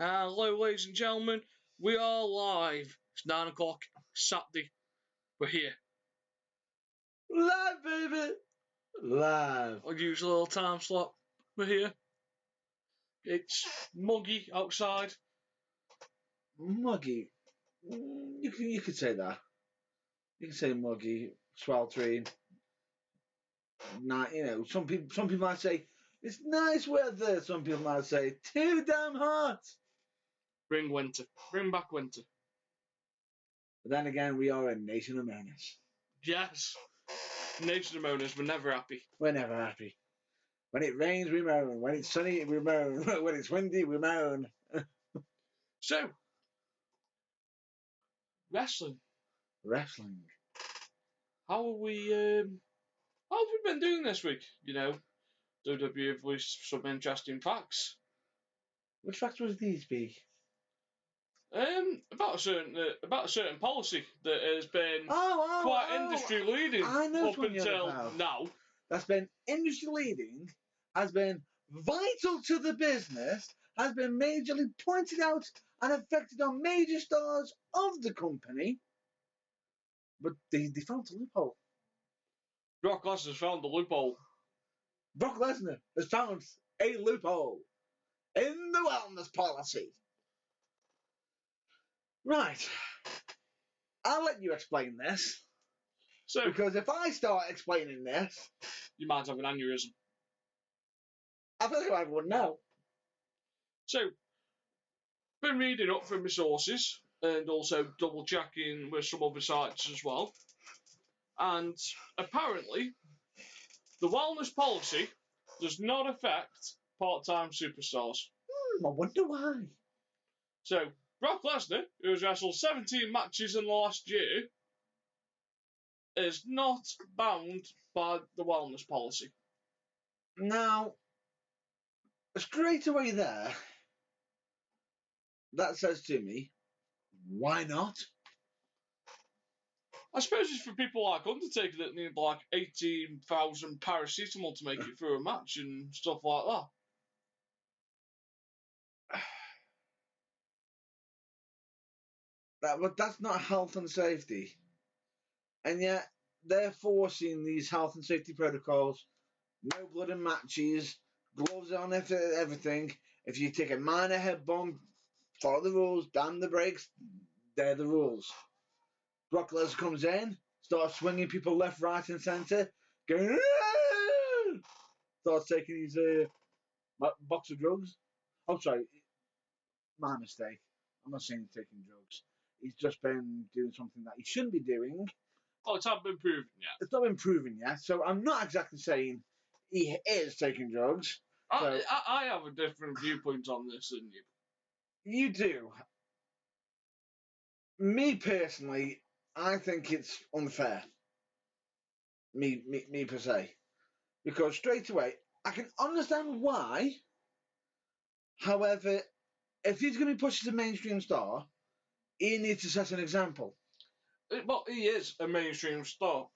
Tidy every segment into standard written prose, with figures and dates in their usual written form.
Hello, ladies and gentlemen. We are live. It's 9 o'clock, Saturday. We're here. Live, baby! Live. Unusual little time slot. We're here. It's muggy outside. Muggy. You could say that. You can say muggy, sweltering. Some people might say it's nice weather. Some people might say too damn hot. Bring winter. Bring back winter. But then again, we are a nation of menace. Yes. Nation of moaners, we're never happy. We're never happy. When it rains, we moan. When it's sunny, we moan. When it's windy, we moan. So, wrestling. Wrestling. How have we been doing this week? WWE have released some interesting facts. Which facts would these be? About a certain policy that has been quite industry leading up until now. That's been industry leading, has been vital to the business, has been majorly pointed out and affected on major stars of the company, but they found a loophole. Brock Lesnar's found the loophole. Brock Lesnar has found a loophole in the wellness policy. Right. I'll let you explain this. Because if I start explaining this, you might have an aneurysm. I feel like everyone know. So, been reading up from my sources and also double checking with some other sites as well. And apparently, the wellness policy does not affect part-time superstars. I wonder why. So, Brock Lesnar, who has wrestled 17 matches in the last year, is not bound by the wellness policy. Now, straight away there, that says to me, why not? I suppose it's for people like Undertaker that need like 18,000 paracetamol to make it through a match and stuff like that. But that's not health and safety. And yet, they're forcing these health and safety protocols, no blood in matches, gloves on everything. If you take a minor head bump, follow the rules, damn the brakes, they're the rules. Brock Lesnar comes in, starts swinging people left, right, and centre, going, Aah! Starts taking his box of drugs. Oh, sorry, my mistake. I'm not saying he's taking drugs. He's just been doing something that he shouldn't be doing. Oh, it's not been proven yet. It's not been proven yet, so I'm not exactly saying he is taking drugs. I have a different viewpoint on this than you. You do. Me personally, I think it's unfair. Me per se. Because straight away, I can understand why. However, if he's going to be pushed as a mainstream star, he needs to set an example. Well, he is a mainstream star.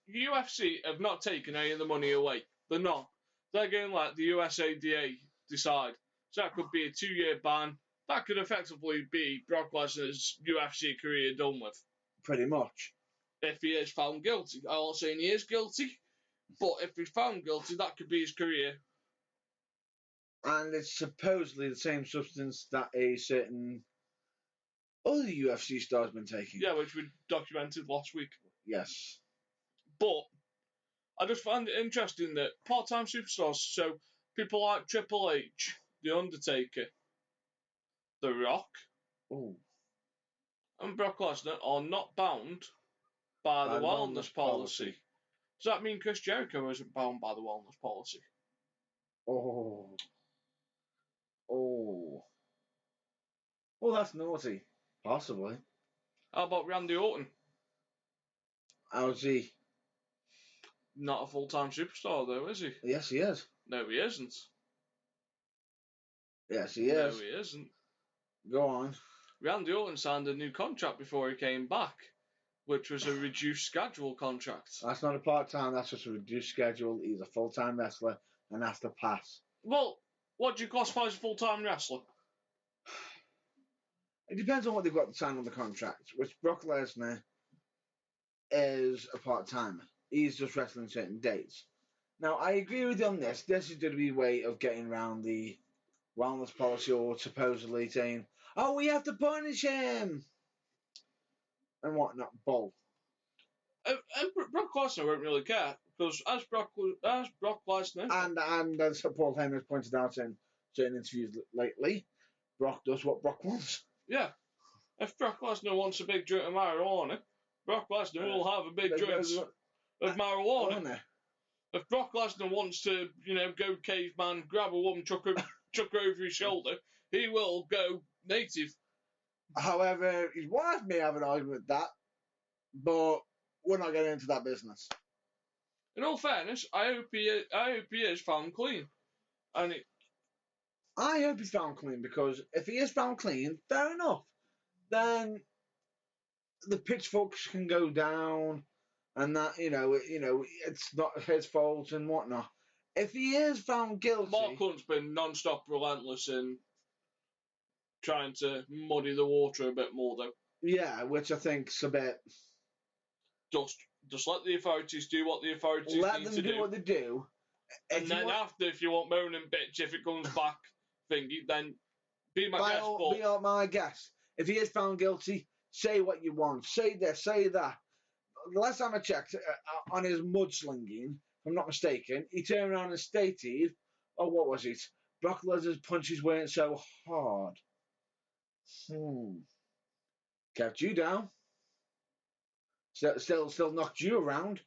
UFC have not taken any of the money away. They're not. They're going to let the USADA decide. So that could be a 2-year ban. That could effectively be Brock Lesnar's UFC career done with. Pretty much. If he is found guilty. I'm not saying he is guilty, but if he's found guilty, that could be his career. And it's supposedly the same substance that a certain other UFC star's been taking. Yeah, which we documented last week. Yes. But I just find it interesting that part-time superstars, so people like Triple H, The Undertaker, The Rock, and Brock Lesnar are not bound by the wellness policy. Does that mean Chris Jericho isn't bound by the wellness policy? Oh. Well, that's naughty. Possibly. How about Randy Orton? How's he? Not a full-time superstar, though, is he? Yes, he is. No, he isn't. Yes, he is. No, he isn't. Go on. Randy Orton signed a new contract before he came back, which was a reduced schedule contract. That's not a part-time, that's just a reduced schedule. He's a full-time wrestler and has to pass. Well, what do you classify as a full-time wrestler? It depends on what they've got signed on the contract, which Brock Lesnar is a part-timer. He's just wrestling certain dates. Now, I agree with you on this. This is going to be a way of getting around the wellness policy, or supposedly saying, oh, we have to punish him and whatnot. Bull. And Brock Lesnar won't really care, because as Brock Lesnar... And as Paul Heyman has pointed out in certain interviews lately, Brock does what Brock wants. Yeah. If Brock Lesnar wants a big joint of marijuana, Brock Lesnar will have a big joint of marijuana. If Brock Lesnar wants to, go caveman, grab a woman, chuck her over his shoulder, he will go native. However, his wife may have an argument with that, but we're not getting into that business. In all fairness, I hope he is found clean. I hope he's found clean, because if he is found clean, fair enough. Then the pitchforks can go down, and that it's not his fault and whatnot. If he is found guilty, Mark Hunt's been non-stop relentless in trying to muddy the water a bit more, though. Yeah, which I think's a bit. Just let the authorities do what the authorities need to do. Let them do what they do. And then after, if you want moan and bitch, if it comes back thingy, then be my guest. Be my guest. If he is found guilty, say what you want. Say this, say that. The last time I checked, on his mudslinging, if I'm not mistaken, he turned around and stated, oh, what was it? Brock Lesnar's punches weren't so hard. Kept you down. Still knocked you around.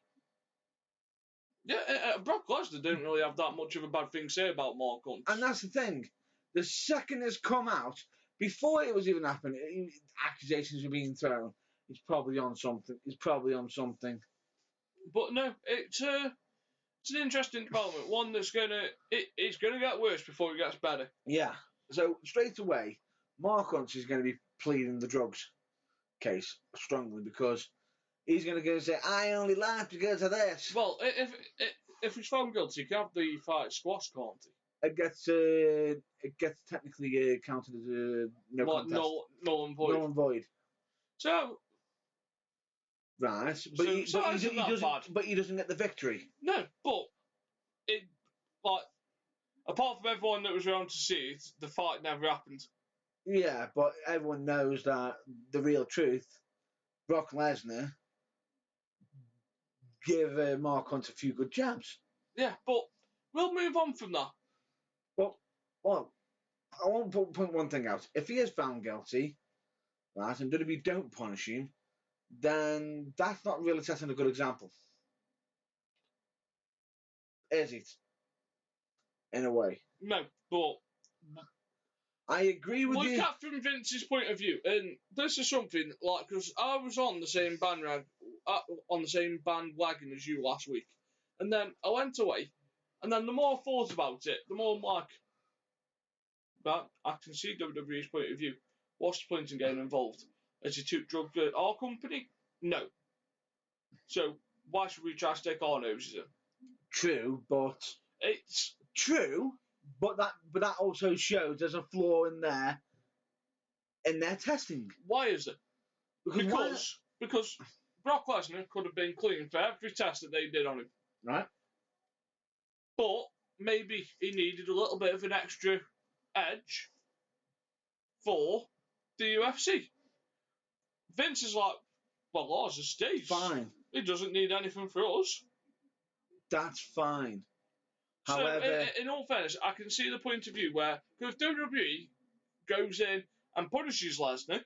Yeah, Brock Lesnar didn't really have that much of a bad thing to say about Mark Hunt. And that's the thing. The second it's come out, before it was even happening, accusations were being thrown. He's probably on something. But no, it's an interesting development. One that's it's gonna get worse before it gets better. Yeah. So straight away, Mark Hunt is going to be pleading the drugs case strongly, because he's going to go and say, I only laughed because of this. Well, if he's found guilty, he can have the fight squash, can't he? It gets technically counted as a contest. Null and void. Null and void. So. Right, but he doesn't get the victory. No, but apart from everyone that was around to see it, the fight never happened. Yeah, but everyone knows that the real truth, Brock Lesnar give Mark Hunt a few good jabs. Yeah, but we'll move on from that. Well, I want to point one thing out. If he is found guilty, right, and WWE don't punish him, then that's not really setting a good example. Is it? In a way. No, but I agree with you. Look at from Vince's point of view, and this is something because I was on the same bandwagon as you last week, and then I went away, and then the more I thought about it, the more I'm like, right, I can see WWE's point of view. What's the point in getting involved? As he took drugs at our company? No. So why should we try to stick our noses in? True, but it's true. But that also shows there's a flaw in their testing. Why is it? Because Brock Lesnar could have been clean for every test that they did on him. Right. But maybe he needed a little bit of an extra edge for the UFC. Vince is like, well, ours is Steve. Fine. He doesn't need anything for us. That's fine. So, however, in all fairness, I can see the point of view where, if WWE goes in and punishes Lesnar,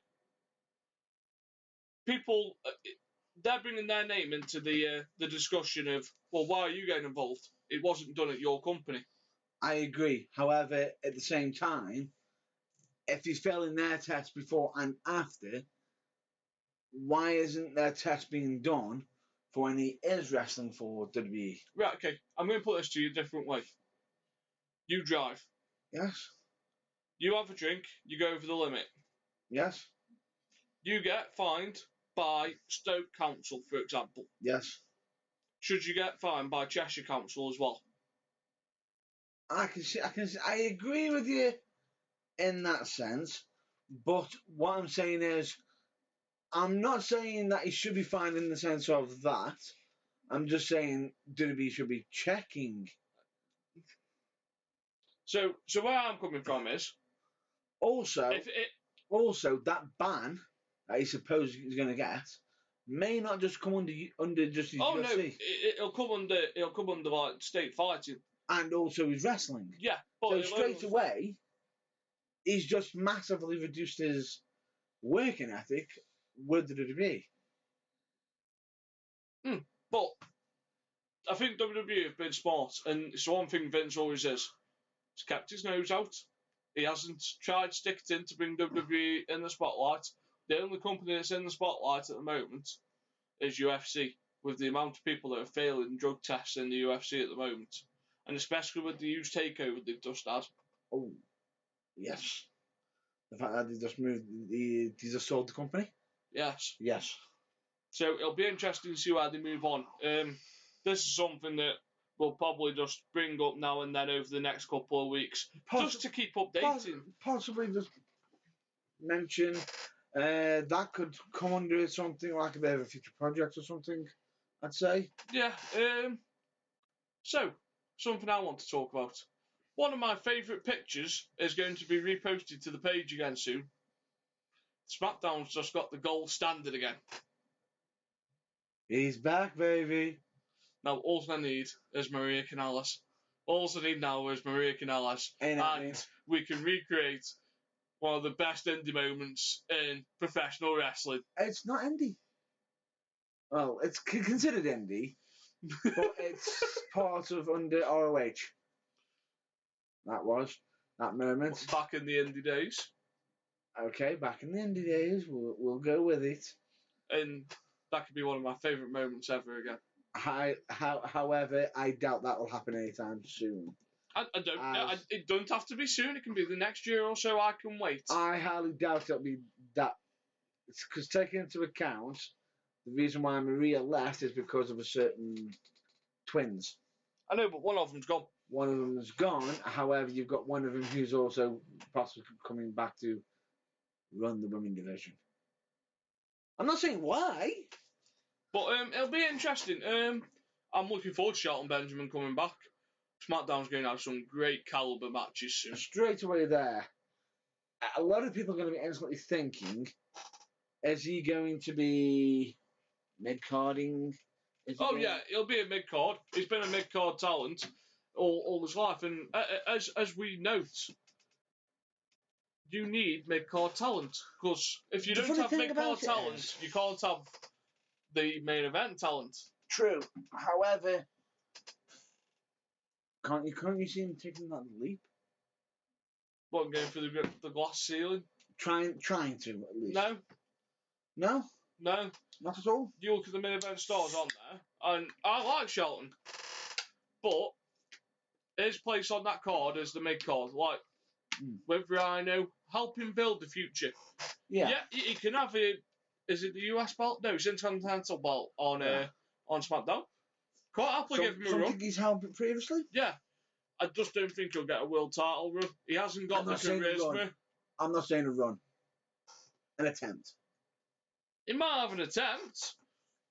people, they're bringing their name into the discussion of, well, why are you getting involved? It wasn't done at your company. I agree. However, at the same time, if he's failing their test before and after, why isn't their test being done for when he is wrestling for WWE? Right, okay. I'm going to put this to you a different way. You drive. Yes. You have a drink. You go over the limit. Yes. You get fined by Stoke Council, for example. Yes. Should you get fined by Cheshire Council as well? I agree with you in that sense. But what I'm saying is, I'm not saying that he should be fined in the sense of that. I'm just saying WWE should be checking. So where I'm coming from is Also, if it, also that ban that he supposedly is going to get may not just come under just his oh no, UFC it'll come under like state fighting. and also his wrestling. Yeah, but So straight away, he's just massively reduced his working ethic with the WWE. But I think WWE have been smart, and it's the one thing Vince always is. He's kept his nose out. He hasn't tried sticking to bring WWE in the spotlight. The only company that's in the spotlight at the moment is UFC, with the amount of people that are failing drug tests in the UFC at the moment, and especially with the huge takeover they've just had. Oh, yes. The fact that they just moved, they just sold the company. Yes. Yes. So it'll be interesting to see where they move on. This is something that we'll probably just bring up now and then over the next couple of weeks, just to keep updating. Possibly just mention that could come under something like a bit of a future project or something, I'd say. Yeah. So, something I want to talk about. One of my favourite pictures is going to be reposted to the page again soon. SmackDown's just got the gold standard again. He's back, baby. Now, all I need is Maria Kanellis. All I need now is Maria Kanellis. And we can recreate one of the best indie moments in professional wrestling. It's not indie. Well, it's considered indie, but it's part of under ROH. That was that moment. Back in the indie days. Okay, back in the indie days, we'll go with it. And that could be one of my favourite moments ever again. However, I doubt that will happen anytime soon. It don't have to be soon. It can be the next year or so. I can wait. I highly doubt it'll be that. It's because taking into account the reason why Maria left is because of a certain twins. I know, but one of them's gone. One of them's gone. However, you've got one of them who's also possibly coming back to run the women division. I'm not saying why. But it'll be interesting. I'm looking forward to Shelton Benjamin coming back. SmackDown's going to have some great caliber matches soon. Straight away there. A lot of people are going to be instantly thinking, is he going to be mid-carding? Yeah, he'll be a mid-card. He's been a mid-card talent all his life. And as we note, you need mid-card talent. Because if you don't have mid-card talent, you can't have the main event talent. True. However, can't you see him taking that leap? What, going through the glass ceiling? Trying to, at least. No. No? No. Not at all? You look at the main event stars on there, and I like Shelton. But his place on that card is the mid-card. Like, with Rhino, help him build the future. Yeah. Yeah, he can have a... Is it the US belt? No, it's Intercontinental belt on SmackDown. Quite happily give him a run. Something he's held previously? Yeah. I just don't think he'll get a world title run. He hasn't got the charisma. I'm not saying a run. An attempt. He might have an attempt,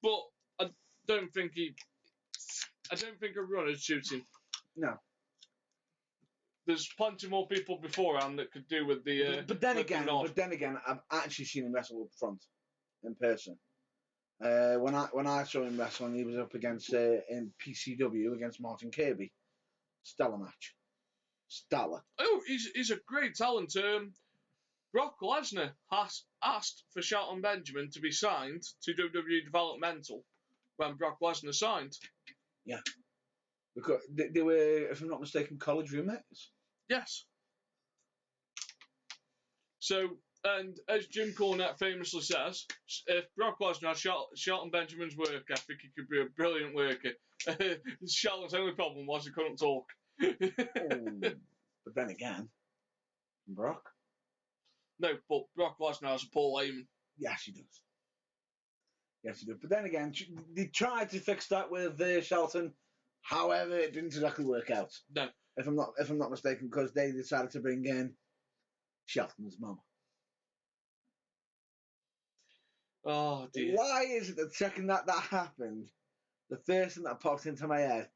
but I don't think a run would suit him. No. There's plenty more people beforehand that could do with the. But then again, I've actually seen him wrestle up front, in person. When I saw him wrestling, he was up against in PCW against Martin Kirby. Stellar match. Stellar. Oh, he's a great talent. Brock Lesnar has asked for Shelton Benjamin to be signed to WWE Developmental when Brock Lesnar signed. Yeah. Because they were, if I'm not mistaken, college roommates. Yes. So, and as Jim Cornette famously says, if Brock Lesnar had Shelton Benjamin's work ethic, he could be a brilliant worker. Shelton's only problem was he couldn't talk. But then again, Brock? No, but Brock Lesnar has a Paul Heyman. Yes, he does. Yes, he does. But then again, they tried to fix that with Shelton. However, it didn't exactly work out. No. If I'm not mistaken, because they decided to bring in Shelton's mum. Oh dear. Why is it the second that happened, the first thing that popped into my head,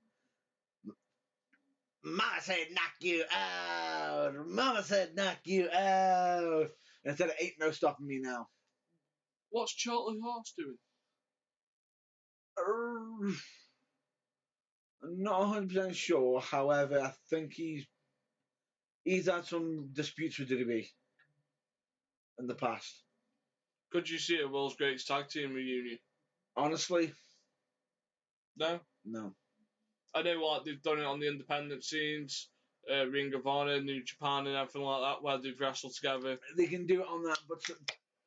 Mama said knock you out. Mama said knock you out. Instead of ain't no stopping me now. What's Charlie Horse doing? I'm not 100% sure. However, I think he's had some disputes with WWE in the past. Could you see a World's Greatest Tag Team reunion? Honestly, No. no. I know, like, they've done it on the independent scenes, Ring of Honor, New Japan, and everything like that, where they've wrestled together. They can do it on that, but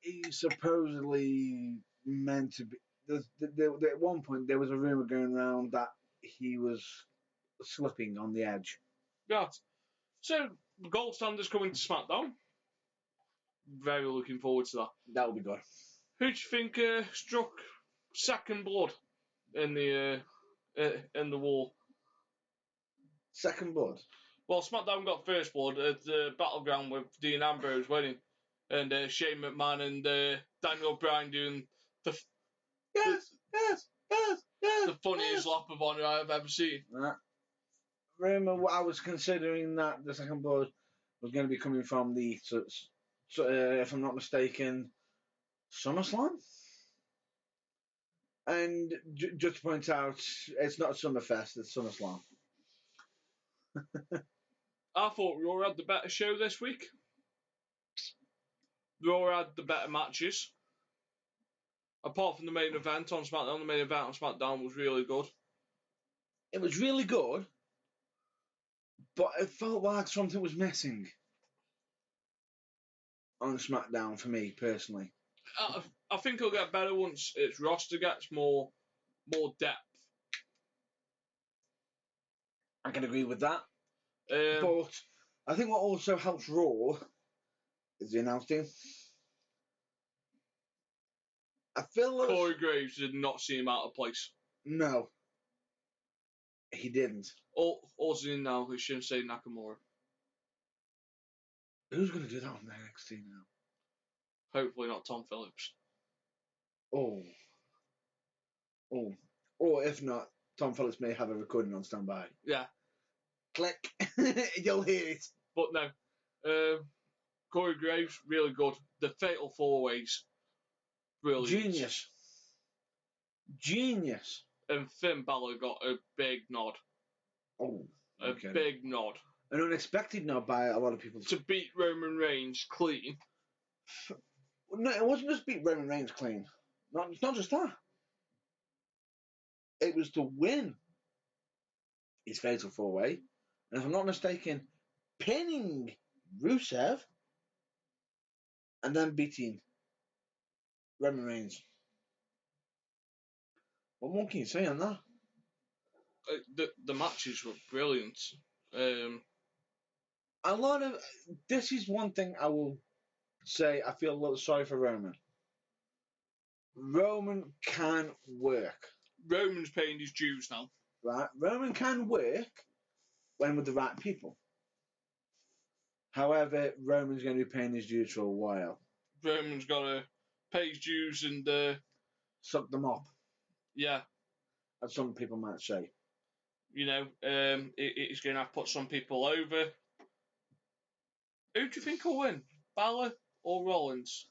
he's supposedly meant to be. At one point, there was a rumor going around that he was slipping on the edge. Right. So, Gold Standard's coming to SmackDown. Very looking forward to that. That would be good. Who do you think struck second blood in the war? Second blood. Well, SmackDown got first blood at the Battleground with Dean Ambrose winning, and Shane McMahon and Daniel Bryan doing the funniest lap of honor I've ever seen. Rumor, I was considering that the second blood was going to be coming from the, if I'm not mistaken, SummerSlam. And just to point out, it's not Summerfest, it's SummerSlam. I thought Raw had the better show this week. Raw had the better matches. Apart from the main event on SmackDown, the main event on SmackDown was really good. It was really good, but it felt like something was missing on SmackDown for me, personally. I think it'll get better once its roster gets more depth. I can agree with that. Um, But I think what also helps Raw is the announcing. I feel like Corey Graves did not seem out of place. no, he didn't. All's in now is Shinsuke Nakamura. Who's going to do that on the NXT now? Hopefully not Tom Phillips. Oh. Or if not, Tom Phillips may have a recording on standby. Yeah. Click. You'll hear it. But no. Corey Graves, really good. The Fatal 4-Ways, brilliant. Genius. And Finn Balor got a big nod. Oh. Okay. A big nod. An unexpected nod by a lot of people. To beat Roman Reigns clean. No, it wasn't just beat Roman Reigns clean. Not just that. It was to win his Fatal 4-Way. And if I'm not mistaken, pinning Rusev and then beating Roman Reigns. What more can you say on that? The matches were brilliant. A lot of this is one thing I will say. I feel a little sorry for Roman. Roman can work. Roman's paying his dues now. Right? Roman can work when with the right people. However, Roman's going to be paying his dues for a while. Roman's got to pay his dues and suck them up. Yeah. As some people might say. You know, he's going to have to put some people over. Who do you think will win? Balor or Rollins?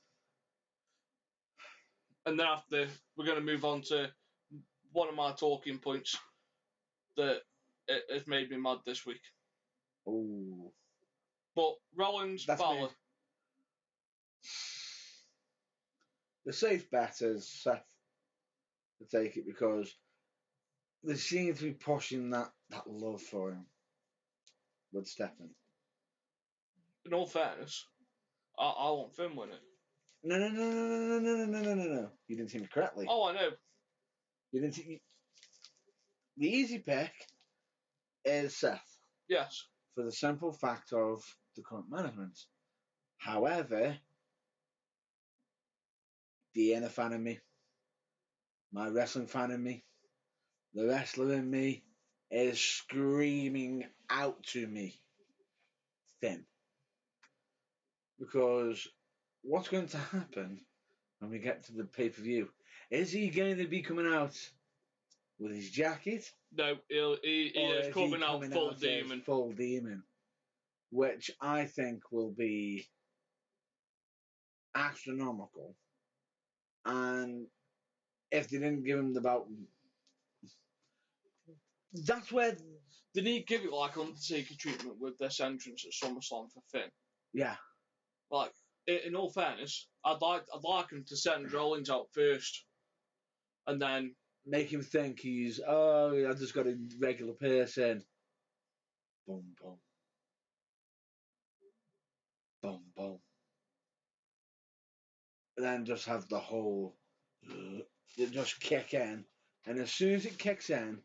And then after, we're going to move on to one of my talking points that has made me mad this week. Oh. But Rollins, Balor. The safe bet is Seth to take it because they seem to be pushing that love for him with Stephanie. In all fairness, I want Finn win it. No. You didn't hear me correctly. Oh, I know. You didn't. The easy pick is Seth. Yes. For the simple fact of the current management. However, the inner fan of me, my wrestling fan of me, the wrestler in me is screaming out to me, Finn. Because what's going to happen when we get to the pay-per-view. Is he going to be coming out with his jacket? No, he Or is coming out full as demon. Full demon. Which I think will be astronomical. And if they didn't give him the belt, that's where, They need to give it like Undertaker treatment with this entrance at SummerSlam for Finn. yeah, Like, in all fairness, I'd like him to send Rollins out first, and then make him think he's, I just got a regular person. Boom, boom. Boom, boom. And then just have the whole, it just kick in. And as soon as it kicks in,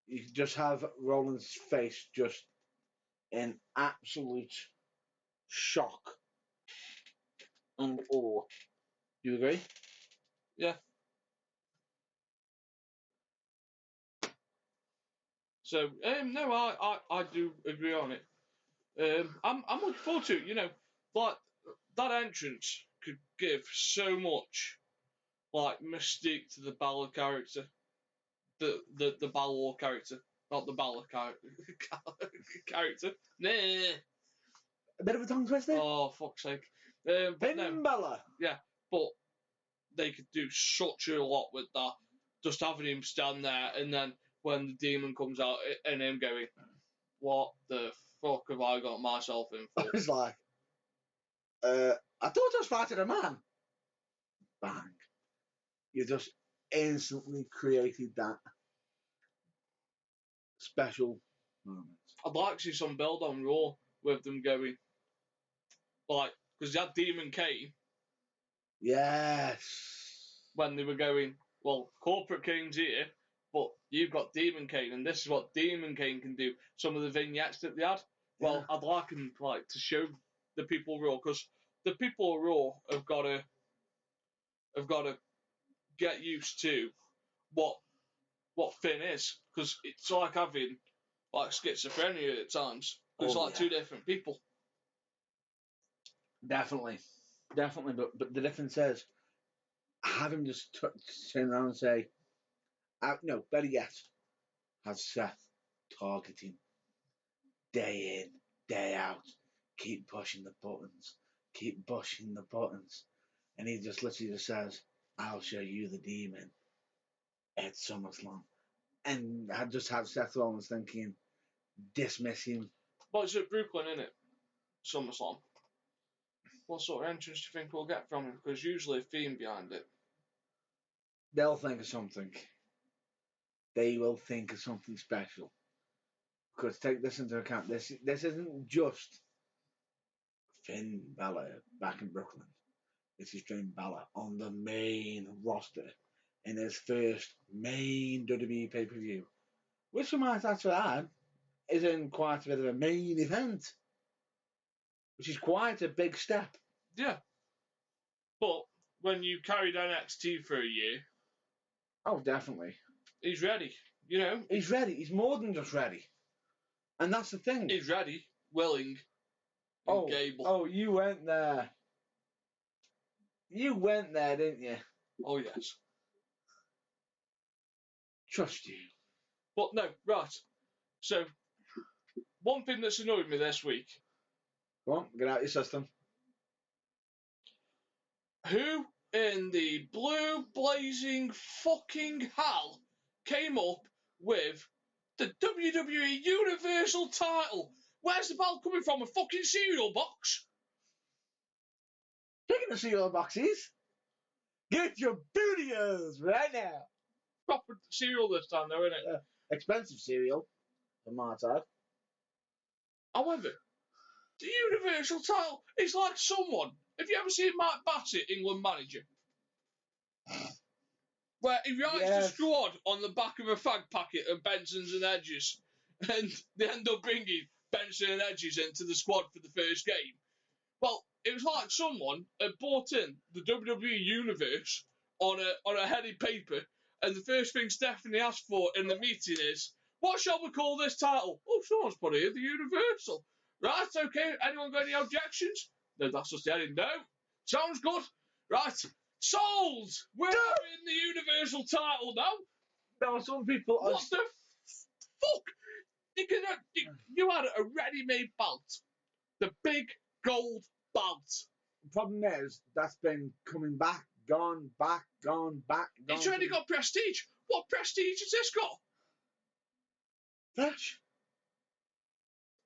you can just have Rollins' face just in absolute shock and awe. Do you agree? yeah. So no, I do agree on it. I'm looking forward to it. You know, like that entrance could give so much, like mystique to the Balor character, the Balor character, not the Balor character. Nah. A bit of a tongue twister? Oh, fuck's sake. But Finn no, Balor. yeah, but they could do such a lot with that. Just having him stand there, and then when the demon comes out, and him going, "What the fuck have I got myself in I for?" was like, I thought I was fighting a man. Bang. You just instantly created that special moment. I'd like to see some build on Raw with them going, like, because they had Demon Kane Yes. when they were going, well, Corporate Kane's here, but you've got Demon Kane, and this is what Demon Kane can do. Some of the vignettes that they had, well, Yeah. I'd like them like to show the people of Raw, because the people of Raw have got to get used to what Finn is, because it's like having like schizophrenia at times. It's Oh, like yeah. two different people. Definitely. Definitely. But the difference is, have him just turn around and say, no, better yet, have Seth targeting day in, day out. Keep pushing the buttons. Keep pushing the buttons. And he just literally just says, I'll show you the demon at SummerSlam. And I just have Seth Rollins thinking, dismiss him. But it's at Brooklyn, isn't it? SummerSlam. What sort of entrance do you think we'll get from him? Because usually a theme behind it. They'll think of something. They will think of something special. Because take this into account. This isn't just Finn Balor back in Brooklyn. This is Finn Balor on the main roster in his first main WWE pay-per-view. Which we might actually add is in quite a bit of a main event. Which is quite a big step. Yeah. But when you carried NXT for a year, Oh, definitely. he's ready. You know? He's ready. He's more than just ready. And that's the thing. He's ready, willing, and able. Oh, you went there. You went there, didn't you? Oh, yes. Trust you. But no, right. So, one thing that's annoyed me this week. Go on, get out your system. Who in the blue blazing fucking hell came up with the WWE Universal title? Where's the belt coming from? A fucking cereal box? Taking the cereal boxes. Get your bootios right now. Proper cereal this time, though, isn't it? Expensive cereal, from my side. However, the Universal title is like someone. Have you ever seen Mike Bassett, England manager? Where he writes the squad on the back of a fag packet of Benson's and Edges, and they end up bringing Benson and Edges into the squad for the first game. Well, it was like someone had bought in the WWE Universe on a heady paper, and the first thing Stephanie asked for in the meeting is, what shall we call this title? Oh, someone's put here the Universal. Right, okay, anyone got any objections? No, that's just the heading. No, sounds good. Right, sold! We're having the Universal title now. Now, some people are. What the fuck? You had a ready-made belt. The big gold belt. The problem is, that's been coming back, gone, back, gone, back, gone. It's already got prestige. What prestige has this got? Fresh.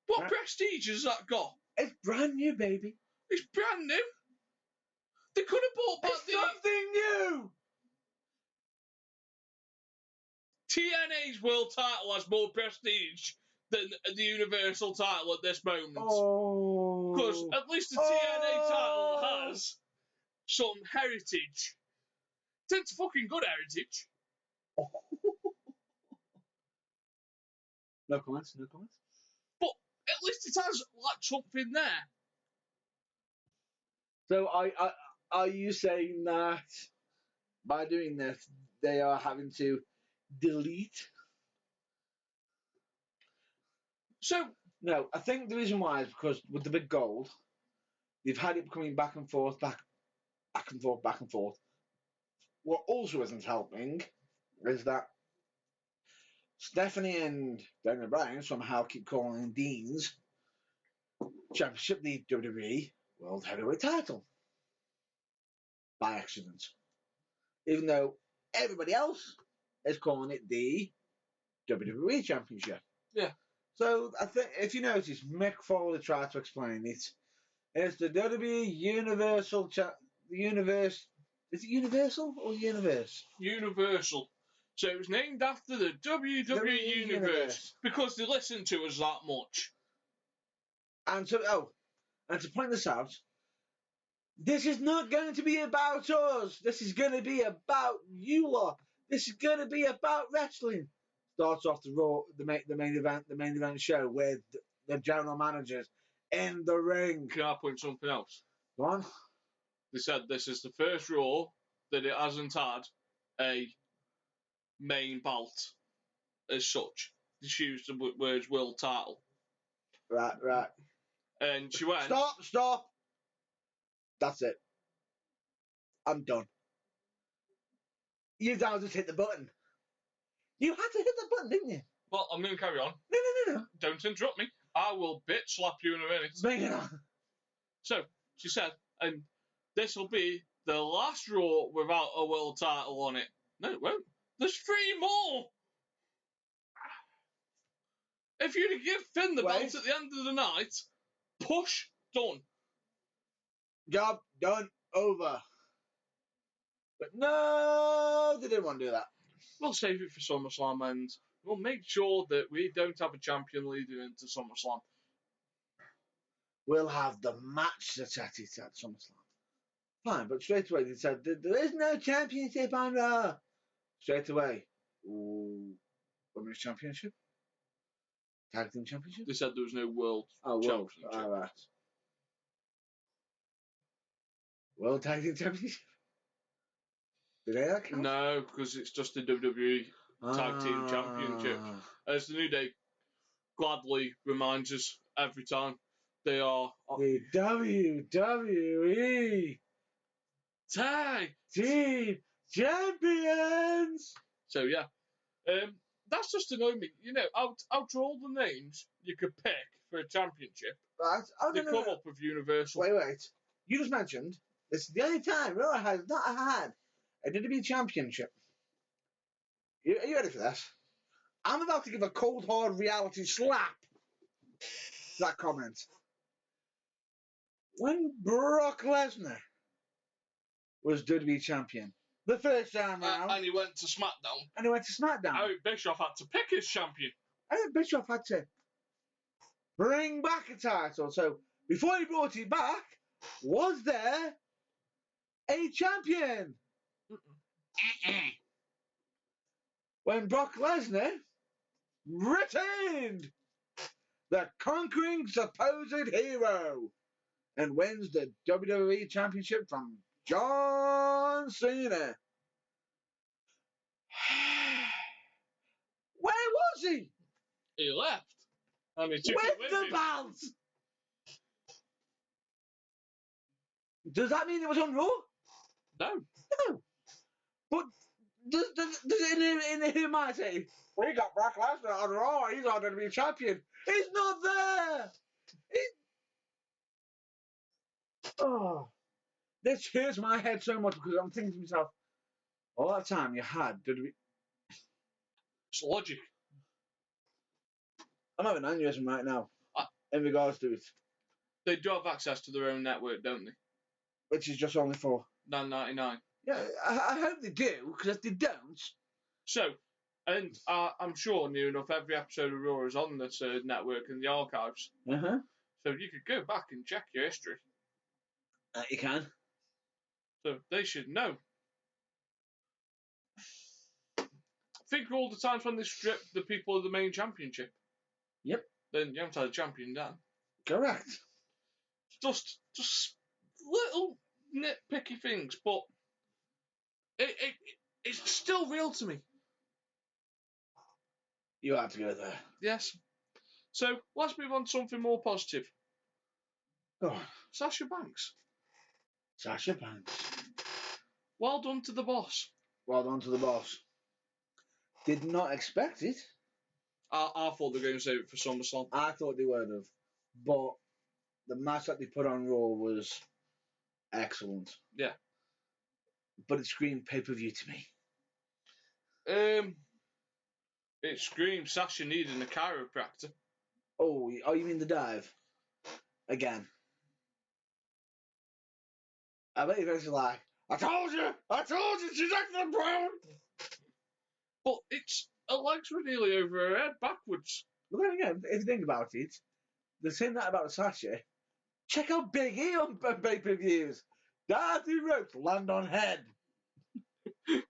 What prestige has that got? It's brand new, baby. It's brand new. They could have bought back It's something new. TNA's world title has more prestige than the Universal title at this moment. Oh. Because at least the TNA title has some heritage. It's fucking good heritage. No comments. No comments. But at least it has like something there. So, are you saying that by doing this, they are having to delete? So No, I think the reason why is because with the big gold, they've had it coming back and forth, back and forth, back and forth. What also isn't helping is that Stephanie and Daniel Bryan somehow keep calling Dean's championship the WWE World Heavyweight title by accident, even though everybody else is calling it the WWE Championship. Yeah. So I think if you notice, Mick Foley tried to explain it. It's the WWE Universal the Universe. Is it Universal or Universe? Universal. So it was named after the WWE Universe because they listened to us that much. And to point this out, this is not going to be about us. This is going to be about you lot. This is going to be about wrestling. Starts off the main event show with the general managers in the ring. Can I point something else? Go on. They said this is the first Raw that it hasn't had a main belt as such. They used the words world title. Right. And she went... Stop. That's it. I'm done. You guys just hit the button. You had to hit the button, didn't you? Well, I'm going to carry on. No. Don't interrupt me. I will bitch slap you in a minute. Bring it on. So, she said, and this will be the last Raw without a world title on it. No, it won't. There's 3 more. If you'd have given Finn the belt at the end of the night, push, done. Job done, over. But no, they didn't want to do that. We'll save it for SummerSlam and we'll make sure that we don't have a champion leading into SummerSlam. We'll have the match that's at it at SummerSlam. Fine, but straight away they said there is no championship on Raw. Straight away. Ooh, Women's Championship? Tag Team Championship? They said there was no world championship. All right. World Tag Team Championship? Did they that count? No, because it's just the WWE Tag Team Championship. As the New Day gladly reminds us every time, they are the WWE Tag Team Champions. So yeah, that's just annoying me. You know, out of all the names you could pick for a championship, right? They come up with Universal. Wait. You just mentioned this is the only time Raw has not had a WWE Championship. Are you ready for this? I'm about to give a cold hard reality slap to that comment. When Brock Lesnar was WWE champion the first time round, and he went to SmackDown. Eric Bischoff had to pick his champion. Eric Bischoff had to bring back a title. So before he brought it back, was there a champion? When Brock Lesnar retained the conquering supposed hero and wins the WWE Championship from John Cena. Where was he? He left. And he took with it with the him. belt. Does that mean it was on Raw? No. No. But does it in him might say, we got Brock Lesnar on Raw, he's not going to be champion. He's not there. Oh, this hurts my head so much because I'm thinking to myself, all that time you had, It's logic. I'm having an aneurysm right now Uh, in regards to it, They do have access to their own network, don't they? which is just only for. $9.99. Yeah, I hope they do, because if they don't. So, and I'm sure near enough every episode of Raw is on this network in the archives. Uh-huh. So you could go back and check your history. You can. So they should know. Think of all the times when they stripped the people of the main championship. Yep. Then you haven't had a champion then. Correct. Just little nitpicky things, but it's still real to me. You had to go there. Yes. So let's move on to something more positive. Go on. Sasha Banks. Sasha Banks. Well done to the boss. Well done to the boss. Did not expect it. I thought they were going to save it for SummerSlam. I thought they would have. But the match that they put on Raw was excellent. Yeah. But it screamed pay-per-view to me. It screams Sasha needing a chiropractor. Oh, you mean the dive? Again. I bet you're actually like, I told you, she's excellent, bro. But her legs were nearly over her head backwards. But then again, if you think about it, they're saying that about Sasha. Check out Big E on pay-per-views. Dive through ropes, land on head. He's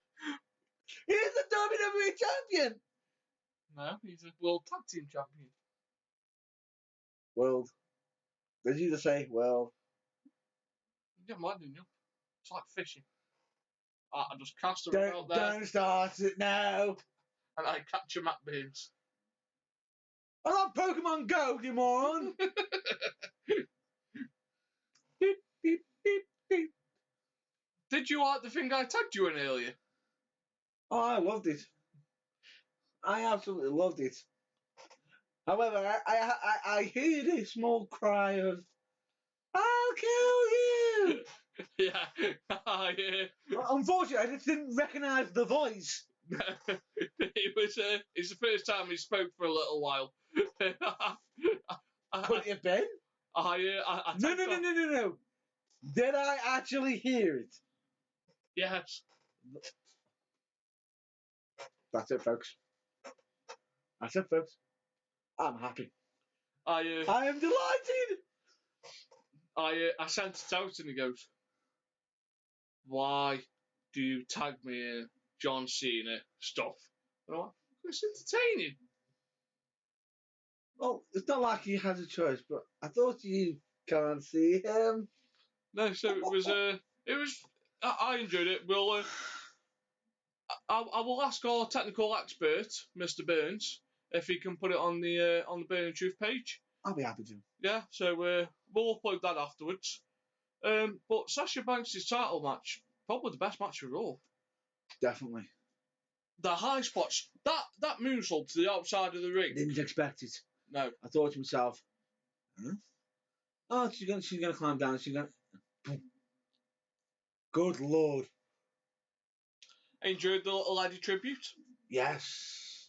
the WWE champion. No, he's a world tag team champion. World. Did you just say world? Yeah, mine didn't you? It's like fishing. I just cast her out there Don't start it now. and I catch a Matt Burns. I love Pokemon Go, you moron. Beep, beep, beep, beep. Did you like the thing I tagged you in earlier? Oh, I loved it. I absolutely loved it. However, I heard a small cry of, I'll kill you! Yeah. Yeah. Unfortunately, I just didn't recognise the voice. It's the first time he spoke for a little while. Could it have been? I No. Did I actually hear it? Yes. That's it, folks. I'm happy. I am delighted. I sent it out and he goes, "Why do you tag me in John Cena stuff?" And I'm like, "It's entertaining." Well, it's not like he had a choice, but I thought you can't see him. No, so it was I enjoyed it. We'll I will ask our technical expert, Mr. Burns, if he can put it on the Burning Truth page. I'll be happy to. Yeah, so we'll upload that afterwards. But Sasha Banks' title match, probably the best match of all. Definitely. The high spots, that moonsault to the outside of the ring. Didn't expect it. No. I thought to myself, oh, she's gonna climb down. She's gonna. Good lord. I enjoyed the little lady tribute. Yes.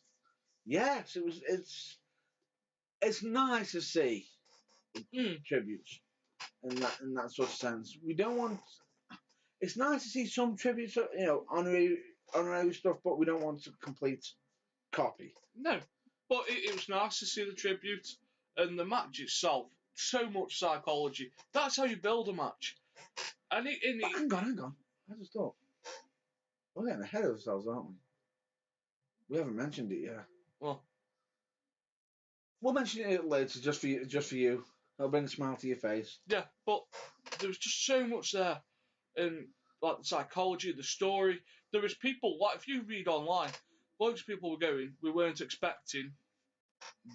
It's nice to see tributes in that sort of sense. We don't want. It's nice to see some tributes, honorary stuff, but we don't want a complete copy. No, but it was nice to see the tribute and the match itself. So much psychology. That's how you build a match. Hang on. I just thought we're getting ahead of ourselves, aren't we? We haven't mentioned it yet. Well, we'll mention it later, just for you. It'll bring a smile to your face. Yeah, but there was just so much there, and like the psychology, the story. There was people like if you read online, loads of people were going. We weren't expecting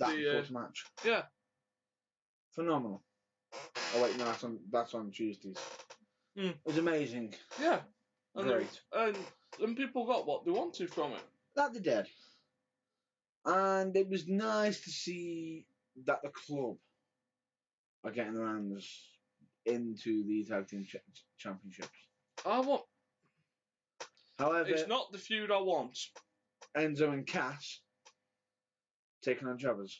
that first match. Yeah, phenomenal. Oh wait, no, that's on Tuesdays. It was amazing. Yeah, Great. And people got what they wanted from it. That they did. And it was nice to see that the club are getting their hands into the tag team championships. However, It's not the feud I want. Enzo and Cass taking on Jobbers.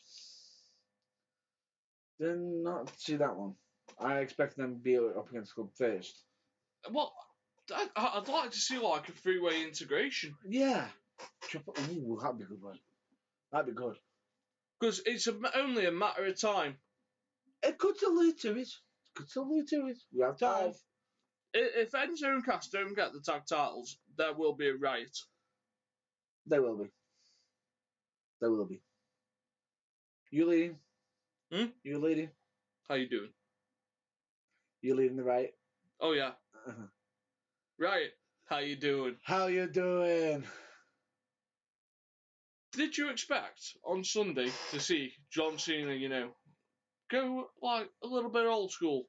Did not see that one. I expect them to be up against the club first. Well, I'd like to see like a three-way integration. Yeah. Ooh, that'd be a good one. That'd be good. Because it's only a matter of time. It could allude to it. We have time. If Enzo and Cass don't get the tag titles, there will be a riot. There will be. You leading? You leading? How you doing? You leading the riot? Oh yeah. Uh-huh. Riot. How you doing? How you doing? Did you expect on Sunday to see John Cena, go like a little bit old school?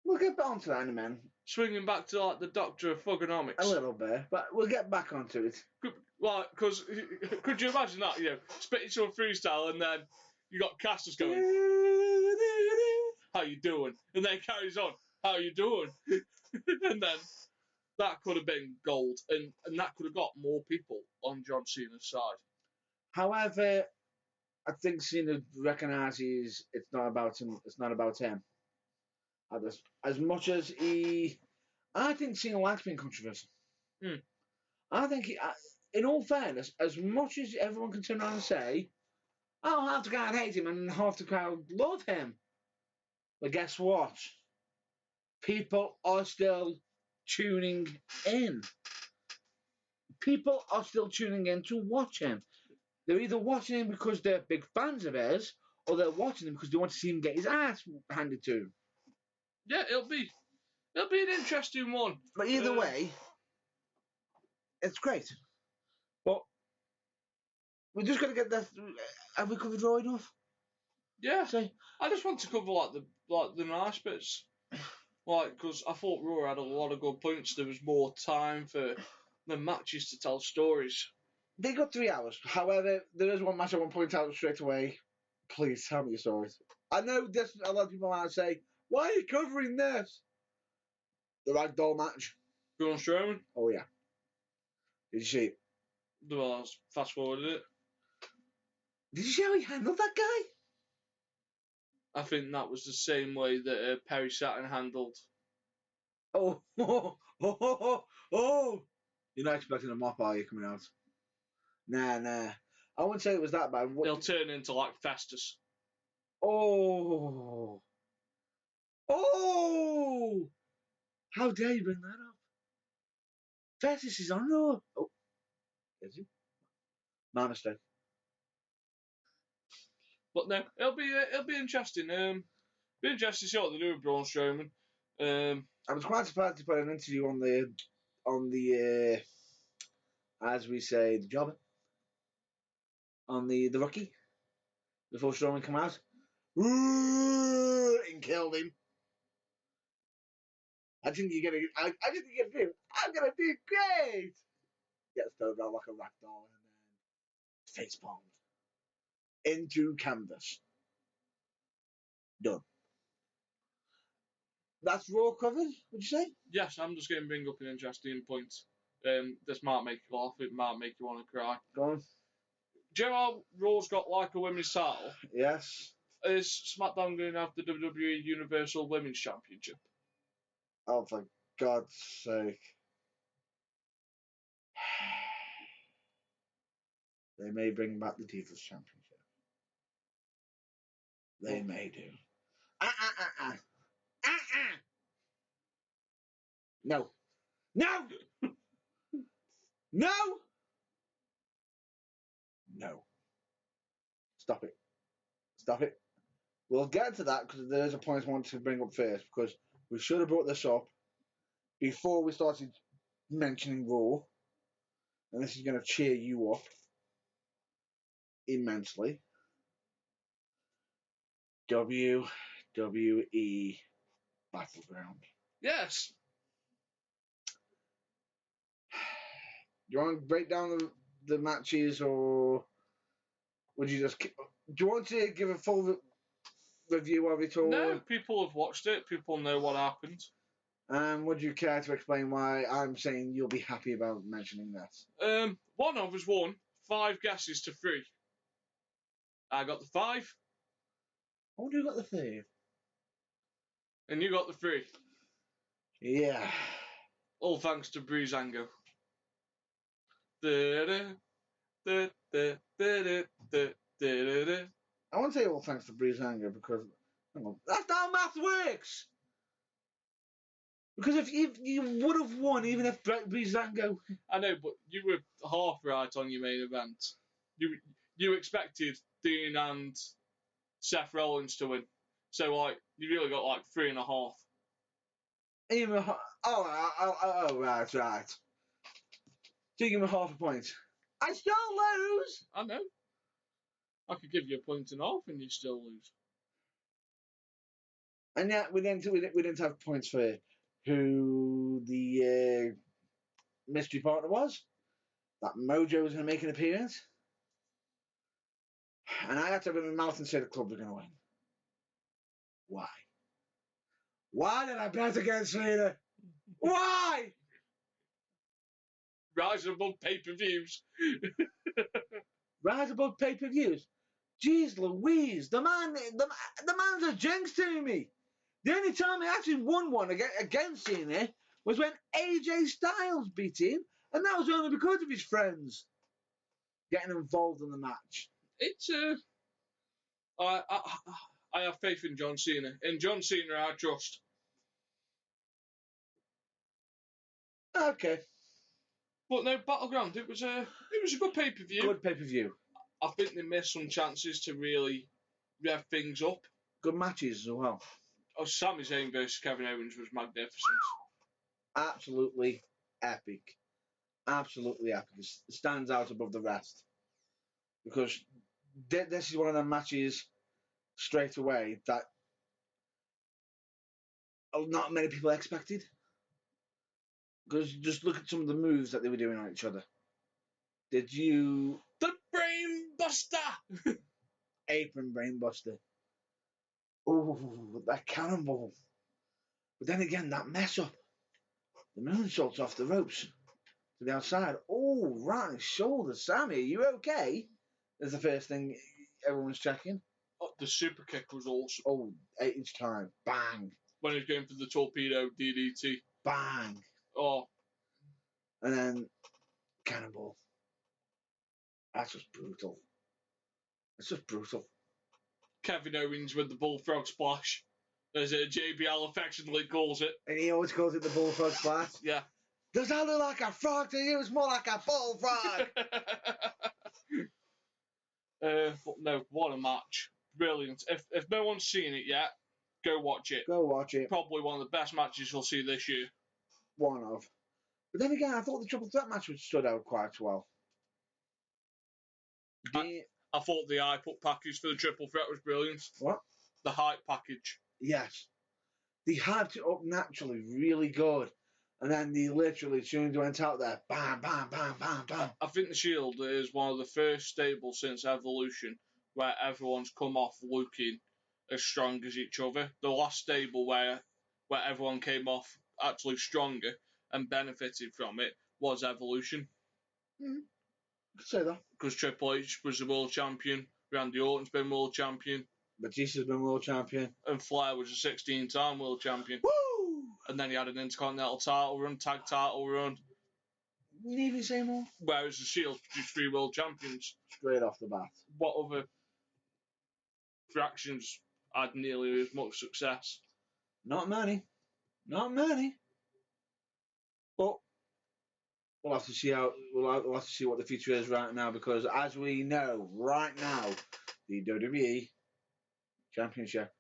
We'll get back onto that in a minute. Swinging back to like the Doctor of Thugonomics. A little bit, but we'll get back onto it. Because could you imagine that? Spitting some freestyle and then you got Cass just going, "How you doing?" and then carries on, "How you doing?" and then that could have been gold, and that could have got more people on John Cena's side. However, I think Cena recognises it's not about him. It's not about him. As much as I think Cena likes being controversial. I think, in all fairness, as much as everyone can turn around and say, "Oh, half the crowd hate him and half the crowd love him," but guess what? People are still tuning in. People are still tuning in to watch him. They're either watching him because they're big fans of his, or they're watching him because they want to see him get his ass handed to him. Yeah, it'll be an interesting one. But either way, it's great. But we're just gonna get that. Have we covered Raw enough? Yeah. I just want to cover the nice bits, because I thought Raw had a lot of good points. There was more time for the matches to tell stories. They got 3 hours. However, there is one match I want to point out straight away. Please tell me your stories. I know this. A lot of people might say, "Why are you covering this?" The ragdoll match. Braun Strowman. Oh yeah. Did you see it? Well, I fast forwarded it. Did you see how he handled that guy? I think that was the same way that Perry Saturn handled. Oh. You're not expecting a mop, are you, coming out? Nah. I wouldn't say it was that bad. He'll turn into like Festus. Oh! How dare you bring that up? Festus is on Raw. Oh, is he? My mistake. But no, it'll be interesting. Be interesting to see what they do with Braun Strowman. I was quite surprised to put an interview on the as we say, the jobber, on the rookie before Strowman came out. And killed him. I think you're gonna do. I'm gonna do great. Gets thrown around like a ragdoll and then face palmed into canvas. Done. That's Raw covered. Would you say? Yes, I'm just going to bring up an interesting point. This might make you laugh. It might make you want to cry. Go on. Do you know how Raw's got like a women's title? Yes. Is SmackDown going to have the WWE Universal Women's Championship? Oh, for God's sake. They may bring back the Divas Championship. They may do. No. No! No! No. Stop it. We'll get to that because there is a point I want to bring up first, because we should have brought this up before we started mentioning Raw, and this is going to cheer you up immensely. WWE Battleground. Yes. you want to break down the matches, or would you just? Do you want to give a full review of it all? No, people have watched it. People know what happened. Would you care to explain why I'm saying you'll be happy about mentioning that? One of us won 5 guesses to 3. I got the 5, I wonder who got the third. and you got the 3. Yeah. All thanks to Breezango. Da-da, da-da, da-da, da-da. I won't say all thanks to Breezango because that's not how math works. Because if you would have won, even if Breezango. I know, but you were half right on your main event. You expected Dean and Seth Rollins to win, so like you really got like 3.5. Even right. So you give me half a point. I still lose. I know. I could give you a point and a half, and you still lose. And yet we didn't have points for who the mystery partner was. That Mojo was going to make an appearance. And I had to open my mouth and say the club were going to win. Why? Why did I bet against Cena? Why? Rise above pay-per-views. Rise above pay-per-views. Jeez Louise, the man's a jinx to me. The only time he actually won one against Cena was when AJ Styles beat him, and that was only because of his friends getting involved in the match. It's I have faith in John Cena. In John Cena, I trust. Okay. But no, Battleground. It was a good pay-per-view. Good pay-per-view. I think they missed some chances to really rev things up. Good matches as well. Oh, Sami Zayn versus Kevin Owens was magnificent. Absolutely epic. Absolutely epic. It stands out above the rest. Because this is one of the matches straight away that not many people expected. Because just look at some of the moves that they were doing on each other. Did you... The Brain Buster! Apron Brainbuster. Oh, that cannonball. But then again, that mess up. The moonsaults off the ropes to the outside. Oh, right on his shoulder. Sammy, are you okay? That's the first thing everyone's checking. Oh, the super kick was awesome. Oh, each time. Bang. When he was going for the torpedo DDT. Bang. Oh. And then cannonball. That's just brutal. It's just brutal. Kevin Owens with the bullfrog splash, as JBL affectionately calls it. And he always calls it the bullfrog splash. Yeah. Does that look like a frog to you? It's more like a bullfrog. But no, what a match. Brilliant. If no one's seen it yet, go watch it. Go watch it. Probably one of the best matches you'll see this year. One of. But then again, I thought the triple threat match stood out quite well. I thought the iPut package for the triple threat was brilliant. What? The hype package. Yes. They hyped it up naturally, really good. And then they literally, as soon as they went out there, bam, bam, bam, bam, bam. I think the Shield is one of the first stables since Evolution where everyone's come off looking as strong as each other. The last stable where everyone came off actually stronger and benefited from it was Evolution. Could say that. Because Triple H was the world champion, Randy Orton's been world champion, Batista's been world champion, and Flair was a 16-time world champion. Woo! And then he had an Intercontinental title run, tag title run. You need me to say more? Whereas the Shield produced 3 world champions. Straight off the bat. What other fractions had nearly as much success? Not many. Not many. But we'll have to see we'll have to see what the future is right now, because as we know right now, the WWE Championship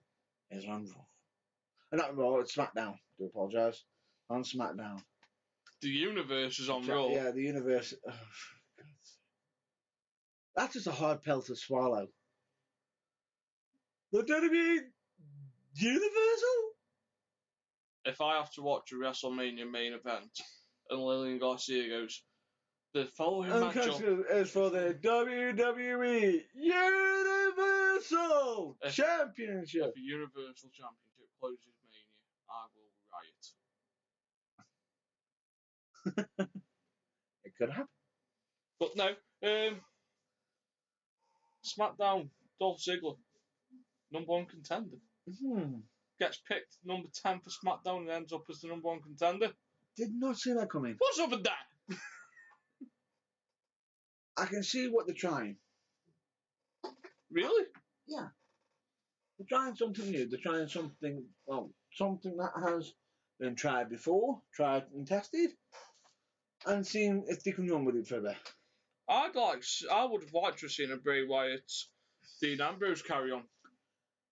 is on Raw. Not Raw, it's SmackDown. I do apologise. On SmackDown. The universe is on Raw. Yeah, the universe. Oh, that's just a hard pill to swallow. The WWE Universal? If I have to watch a WrestleMania main event and Lillian Garcia goes, The following And matchup is for the WWE Universal Championship. if the Universal Championship closes Mania, I will riot. It could happen. But no, SmackDown, Dolph Ziggler, #1 contender. Gets picked number 10 for SmackDown and ends up as the #1 contender. Did not see that coming. What's up with that? I can see what they're trying. Really? Yeah. They're trying something new. They're trying something, well, something that has been tried before, tried and tested, and seeing if they can run with it further. I would have liked to have seen a Bray Wyatt, Dean Ambrose carry on.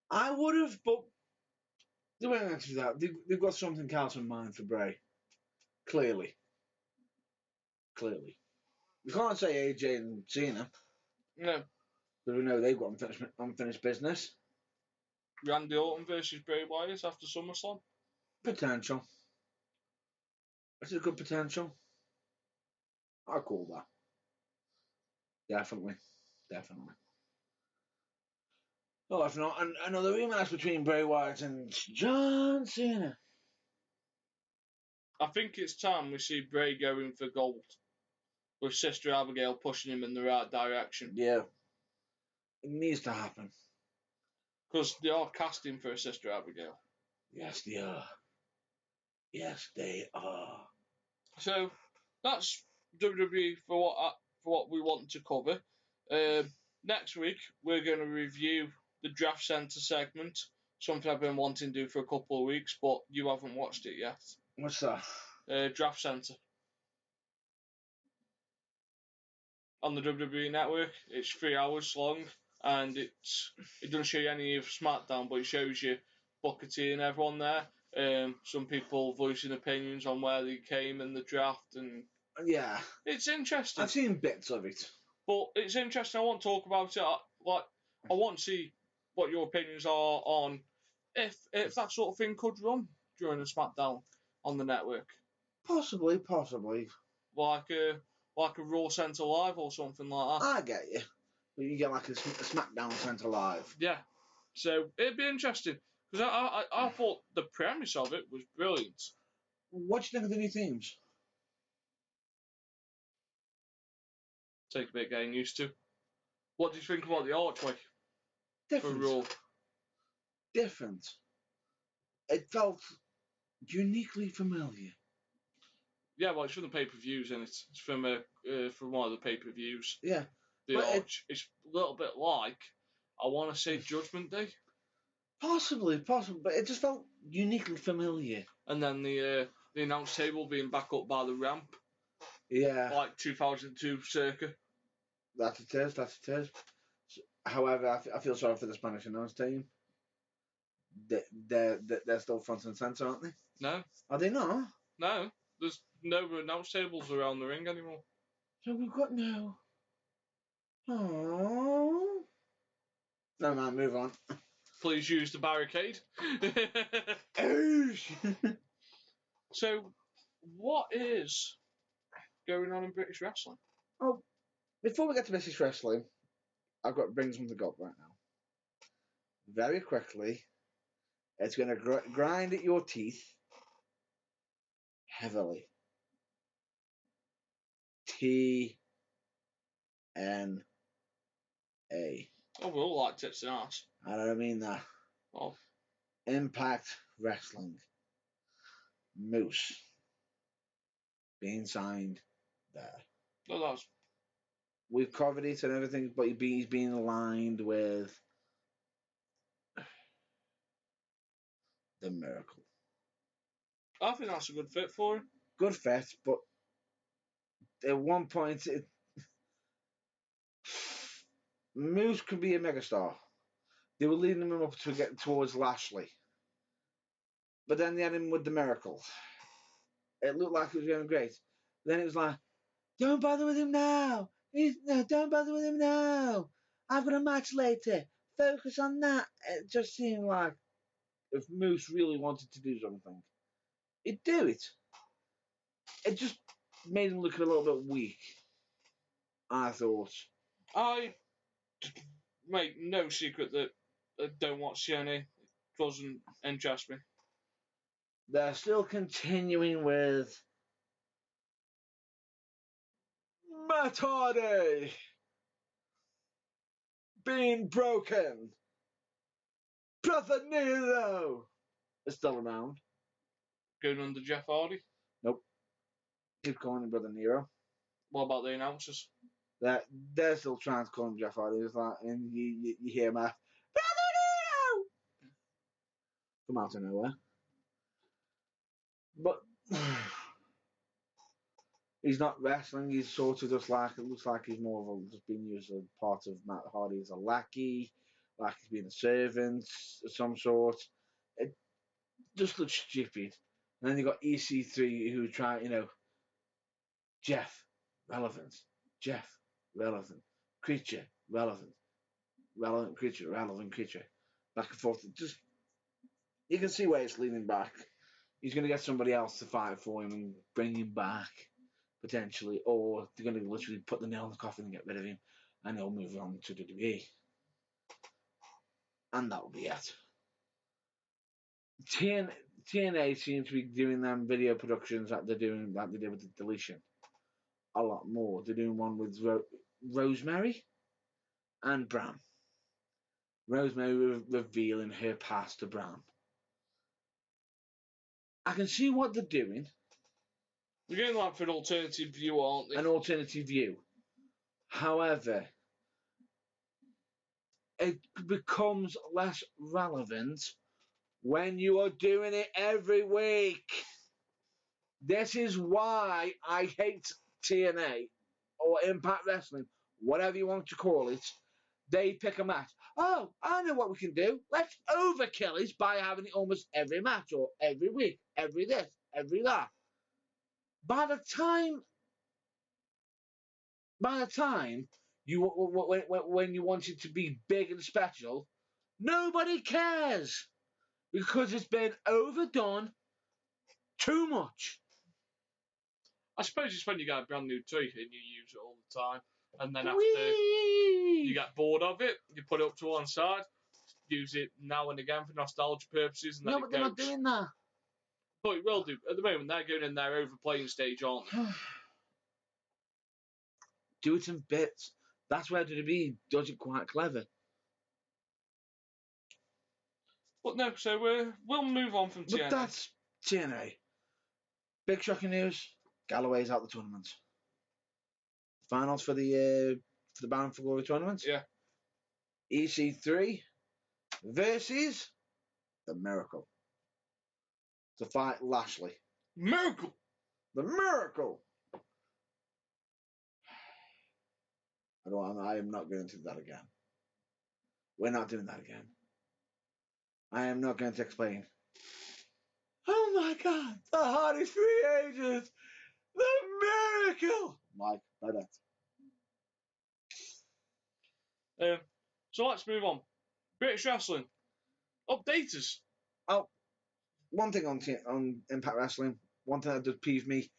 I would have, but they won't answer that. They've got something else in mind for Bray. Clearly. You can't say AJ and Cena. No. Because we know they've got unfinished business. Randy Orton versus Bray Wyatt after SummerSlam. Potential. That's a good potential. I'll call that. Definitely. Oh, if not, another rematch between Bray Wyatt and John Cena. I think it's time we see Bray going for gold, with Sister Abigail pushing him in the right direction. Yeah. It needs to happen. Because they are casting for a Sister Abigail. Yes, they are. So that's WWE for what we want to cover. Next week we're going to review the Draft Center segment, something I've been wanting to do for a couple of weeks, but you haven't watched it yet. What's that? Draft Center on the WWE Network. It's 3 hours long, and it doesn't show you any of SmackDown, but it shows you Booker T and everyone there. Some people voicing opinions on where they came in the draft, and yeah, it's interesting. I've seen bits of it, but it's interesting. I want to talk about it. I want to see what your opinions are on if that sort of thing could run during a SmackDown on the network. Possibly. Like a Raw Center Live or something like that. I get you. But you get like a SmackDown Center Live. Yeah. So it'd be interesting. Because I thought the premise of it was brilliant. What do you think of the new themes? Take a bit getting used to. What do you think about the archway? Different. For Raw? Different. It felt uniquely familiar. Yeah, well, it's from the pay-per-views, and it's from one of the pay-per-views. Yeah. The arch. It's a little bit like, I want to say, Judgment Day. Possibly, but it just felt uniquely familiar. And then the announce table being back up by the ramp. Yeah. Like 2002 circa. That's it is. However, I feel sorry for the Spanish announce team. They're still front and centre, aren't they? No. Are they not? No. There's no announce tables around the ring anymore. So we've got no. Oh. No, man, move on. Please use the barricade. So, what is going on in British wrestling? Oh, before we get to British wrestling, I've got to bring something up right now. Very quickly, it's going to grind at your teeth heavily. TNA. Oh, we all like tits and ass. I don't mean that. Oh. Impact Wrestling. Moose. Being signed there. Oh, that's... We've covered it and everything, but he's being aligned with the Miracle. I think that's a good fit for him. Good fit, but at one point, Moose could be a megastar. They were leading him up to get towards Lashley. But then they had him with the Miracle. It looked like it was going great. Then it was like, don't bother with him now. No, don't bother with him now. I've got a match later. Focus on that. It just seemed like if Moose really wanted to do something, he'd do it. It just made him look a little bit weak. I thought. I make no secret that I don't watch TNA. It doesn't interest me. They're still continuing with Matt Hardy being broken. Brother Nero is still around. Going under Jeff Hardy. Nope. Keep calling him Brother Nero. What about the announcers? They're still trying to call him Jeff Hardy. It's like, and you hear him Brother Nero from out of nowhere. But he's not wrestling. He's sort of just like, it looks like he's more of a, just being used as part of Matt Hardy as a lackey, like he's being a servant of some sort. It just looks stupid. And then you got EC3 who try, Jeff, relevant. Jeff, relevant. Creature, relevant. Relevant creature, relevant creature. Back and forth. Just, you can see where it's leaning back. He's going to get somebody else to fight for him and bring him back, potentially. Or they're going to literally put the nail in the coffin and get rid of him. And he'll move on to WWE. And that will be it. TNA seems to be doing them video productions that they're doing, like they did with the Deletion, a lot more. They're doing one with Rosemary and Bram. Rosemary revealing her past to Bram. I can see what they're doing. They're going like for an alternative view, aren't they? An alternative view. However, it becomes less relevant when you are doing it every week. This is why I hate TNA or Impact Wrestling, whatever you want to call it. They pick a match. Oh, I know what we can do. Let's overkill it by having it almost every match or every week, every this, every that. By the time you when you want it to be big and special, nobody cares because it's been overdone too much. I suppose it's when you get a brand new toy and you use it all the time, and then after you get bored of it, you put it up to one side, use it now and again for nostalgia purposes, and then No, but they're not doing that. But it will do. At the moment, they're going in their overplaying stage, aren't they? Do it in bits. That's where WWE does it quite clever. But no, so we'll move on from TNA. But that's TNA. Big shocking news. Galloway's out the tournament. Finals for the Bound for Glory tournament. Yeah. EC3 versus the Miracle to fight Lashley. Miracle. The Miracle. I am not going to do that again. We're not doing that again. I am not going to explain. Oh my God! The hardest free agent, the Miracle. Mike, by that. So let's move on. British Wrestling. Update us. Oh, one thing on Impact Wrestling. One thing that does peeve me: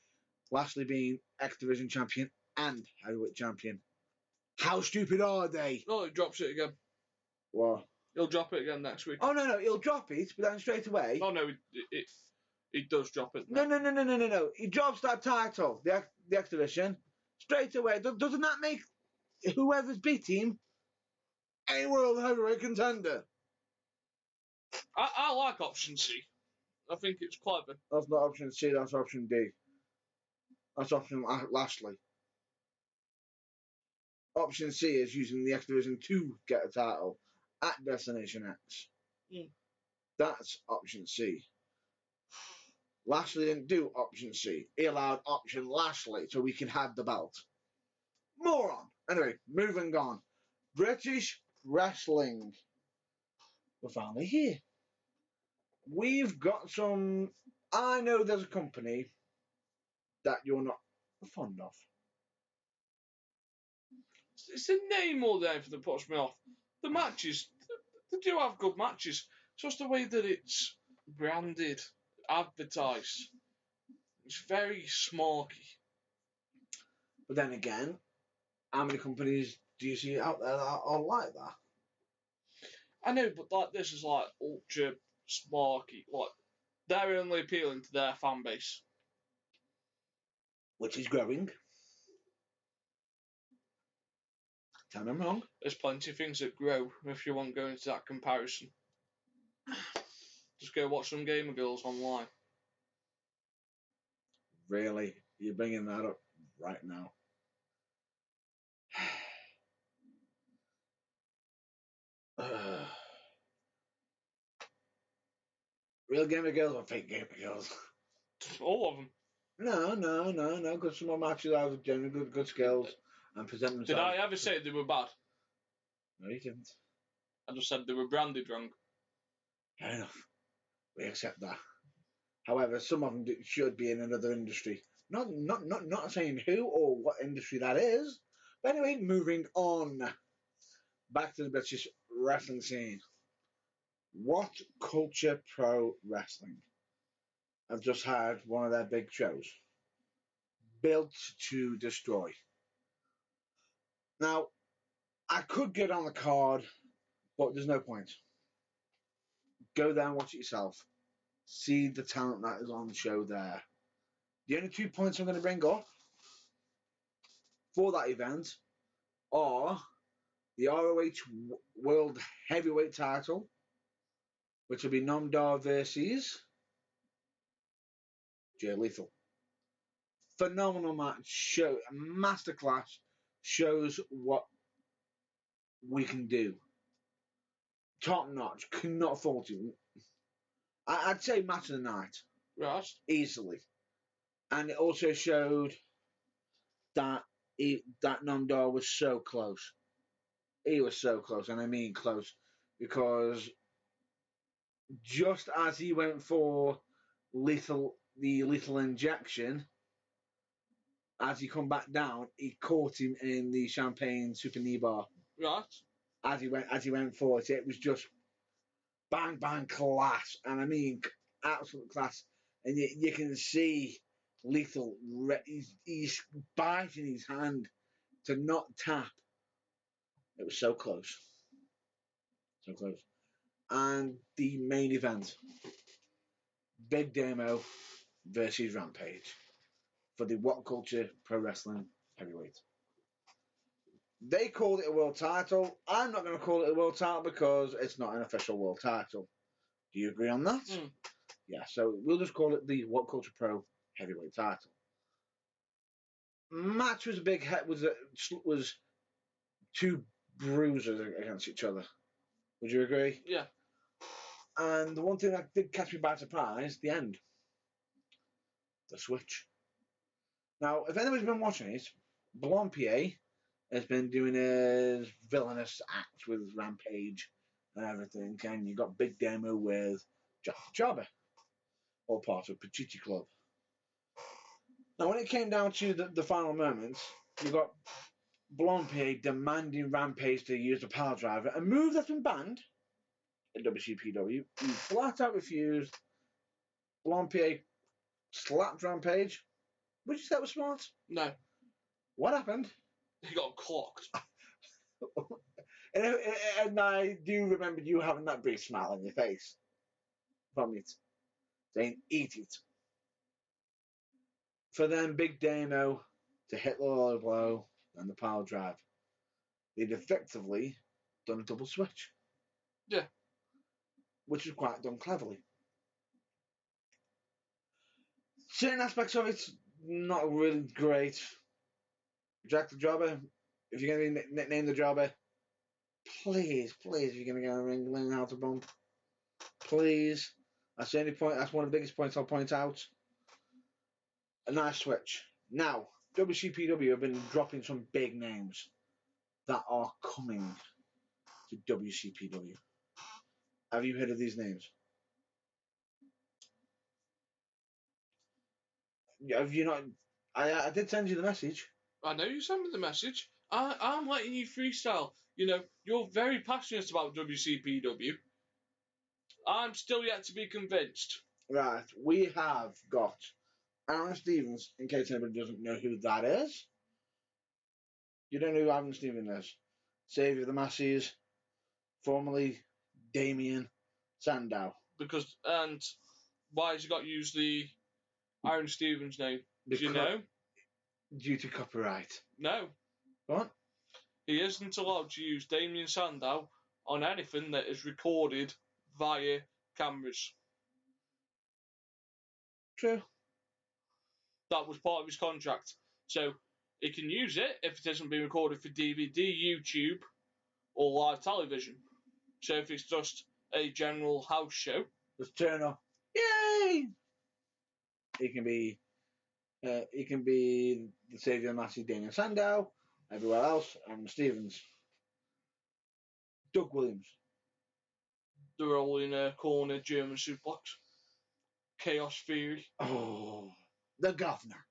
Lashley being X Division champion and heavyweight champion. How stupid are they? Oh, he drops it again. What? He'll drop it again next week. Oh no, he'll drop it, but then straight away. Oh no, he does drop it. No. He drops that title, the X Division, straight away. Doesn't that make whoever's beat him a world heavyweight contender? I like option C. I think it's clever. That's not option C, that's option D. That's option Lashley. Option C is using the X Division to get a title at Destination X. That's option C. Lashley didn't do option C. He allowed option Lashley so we can have the belt. Moron. Anyway, moving on. British Wrestling. We're finally here. We've got some... I know there's a company that you're not fond of. It's the name more than anything that puts me off. The matches, they do have good matches. It's just the way that it's branded, advertised. It's very smarky. But then again, how many companies do you see out there that are like that? I know, but like this is like ultra smarky. Like they're only appealing to their fan base. Which is growing. Tell me I'm wrong. There's plenty of things that grow if you want to go into that comparison. Just go watch some Gamer Girls online. Really? You're bringing that up right now. Real Gamer Girls or fake Gamer Girls? All of them. No, because some of my matches have generally good skills and present themselves. Did I ever say they were bad? No, you didn't. I just said they were branded wrong. Fair enough. We accept that. However, some of them should be in another industry. Not saying who or what industry that is. But anyway, moving on. Back to the British wrestling scene. What Culture Pro Wrestling have just had one of their big shows. Built to Destroy. Now, I could get on the card, but there's no point. Go there and watch it yourself. See the talent that is on the show there. The only 2 points I'm going to bring up for that event are the ROH World Heavyweight title, which will be Namdar versus Jay Lethal. Phenomenal match, show masterclass, shows what we can do. Top notch, cannot fault it. I'd say match of the night. Right. Easily. And it also showed that that Namdar was so close. He was so close, and I mean close, because just as he went for the lethal injection, as he come back down, he caught him in the champagne super knee bar. Right. As he went for it, it was just bang bang class, and I mean absolute class. And you can see Lethal, he's biting his hand to not tap. It was so close, so close. And the main event, Big Damo versus Rampage for the What Culture Pro Wrestling Heavyweight. They called it a world title. I'm not going to call it a world title because it's not an official world title. Do you agree on that? Mm. Yeah, so we'll just call it the What Culture Pro Heavyweight title. Match was a big hit, was two bruisers against each other. Would you agree? Yeah. And the one thing that did catch me by surprise, the end. The switch. Now, if anybody's been watching it, Blompier has been doing his villainous act with Rampage and everything, and you got Big Demo with Jack Jobber, all part of Pachichi Club. Now, when it came down to the final moments, you got Blompier demanding Rampage to use the power driver, a move that's been banned in WCPW. He flat out refused. Blompier slapped Rampage. Would you say that was smart? No. What happened? He got clocked. And I do remember you having that big smile on your face from it, saying, eat it. For then Big Damo to hit the low blow and the power drive. They'd effectively done a double switch. Yeah. Which was quite done cleverly. Certain aspects of it, not really great. Jack the Jobber, if you're going to nickname the Jobber, please, if you're going to go in the ring, learn how to bump. Please. That's the only point. That's one of the biggest points I'll point out. A nice switch. Now, WCPW have been dropping some big names that are coming to WCPW. Have you heard of these names? Have you not? I did send you the message. I know you sent me the message. I'm letting you freestyle. You know, you're very passionate about WCPW. I'm still yet to be convinced. Right, we have got Aaron Stevens, in case anybody doesn't know who that is. You don't know who Adam Stevens is? Savior of the Masses, formerly Damien Sandow. And why has he got to use the Aaron Stevens name? Do you know? Due to copyright. No. What? He isn't allowed to use Damien Sandow on anything that is recorded via cameras. True. That was part of his contract. So he can use it if it isn't being recorded for DVD, YouTube, or live television. So if it's just a general house show, just turn up. Yay! He can be the Savior of the Masses, Damien Sandow. Everywhere else, Adam Stevens. Doug Williams. they're all in a corner German suplex. Chaos Theory. Oh, the Governor.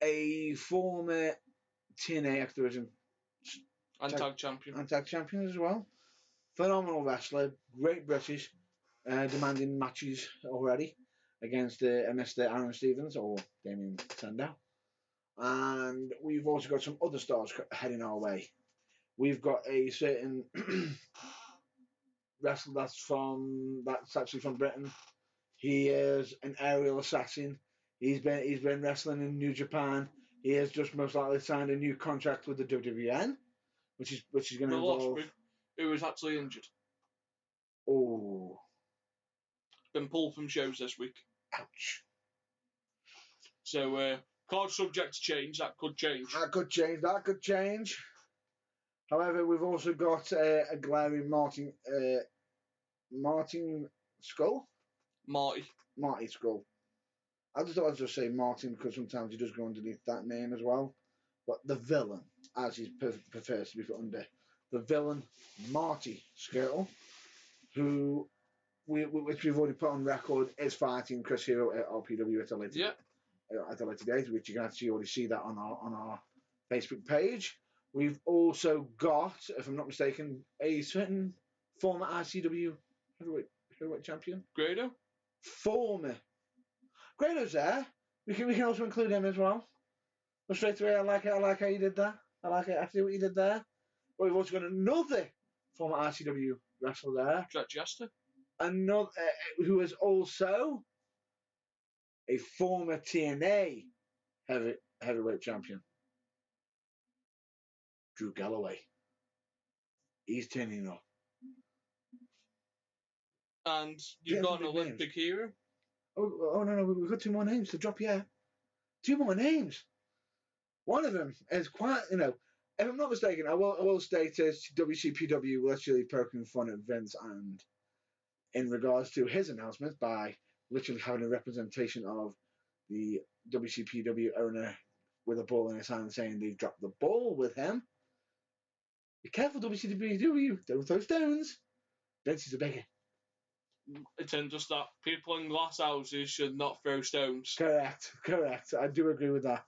A former TNA Activision And tag champion. And tag champion as well. Phenomenal wrestler. Great British. Demanding matches already against Mr. Aaron Stevens or Damien Sandow. And we've also got some other stars heading our way. We've got a certain wrestler that's actually from Britain. He is an aerial assassin. He's been wrestling in New Japan. He has just most likely signed a new contract with the WWN, which is going to involve. Who was actually injured. Oh. Been pulled from shows this week. Ouch. So card subject to change. That could change. That could change. However, we've also got a glaring Martin Skull. Marty Skull. I just thought I'd just say Martin because sometimes he does go underneath that name as well. But the villain, as he prefers to be put under, the villain Marty Skull, which we've already put on record, is fighting Chris Hero at RPW at a later date, which you can actually already see that on our Facebook page. We've also got, if I'm not mistaken, a certain former ICW heavyweight champion. Grado? Former. Grado's there. We can also include him as well. But straight away, I like how you did that. I like it actually what you did there. But we've also got another former ICW wrestler there. Jack Jester. Another who is also a former TNA heavyweight champion. Drew Galloway. He's turning up. And you've got an Olympic hero? Oh, no, we've got two more names to drop, yeah. Two more names. One of them is quite, if I'm not mistaken, I will state as WCPW literally poking fun at Vince and in regards to his announcement by literally having a representation of the WCPW owner with a ball in his hand saying they've dropped the ball with him. Be careful, WCW. Don't throw stones. Vince is a beggar. It's just that people in glass houses should not throw stones. Correct. I do agree with that.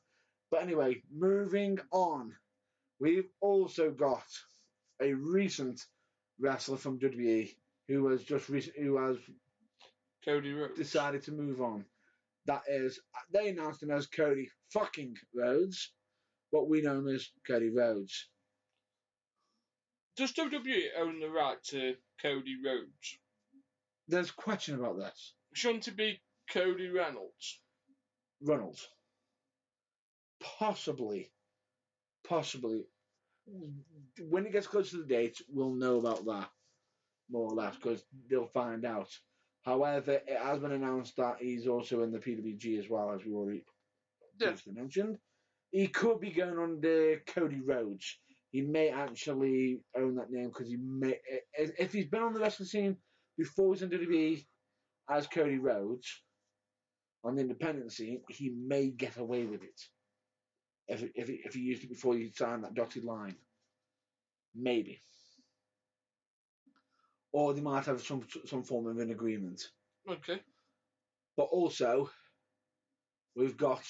But anyway, moving on. We've also got a recent wrestler from WWE who has Cody Rhodes decided to move on. That is, they announced him as Cody fucking Rhodes, what we know him as Cody Rhodes. Does WWE own the right to Cody Rhodes? There's a question about this. Shouldn't it be Cody Reynolds? Possibly. When it gets closer to the date, we'll know about that more or less because they'll find out. However, it has been announced that he's also in the PWG as well, as we already previously mentioned. He could be going under Cody Rhodes. He may actually own that name because if he's been on the wrestling scene before he's in WWE as Cody Rhodes on the independent scene, he may get away with it. If he used it before he signed that dotted line, maybe. Or they might have some form of an agreement. Okay. But also, we've got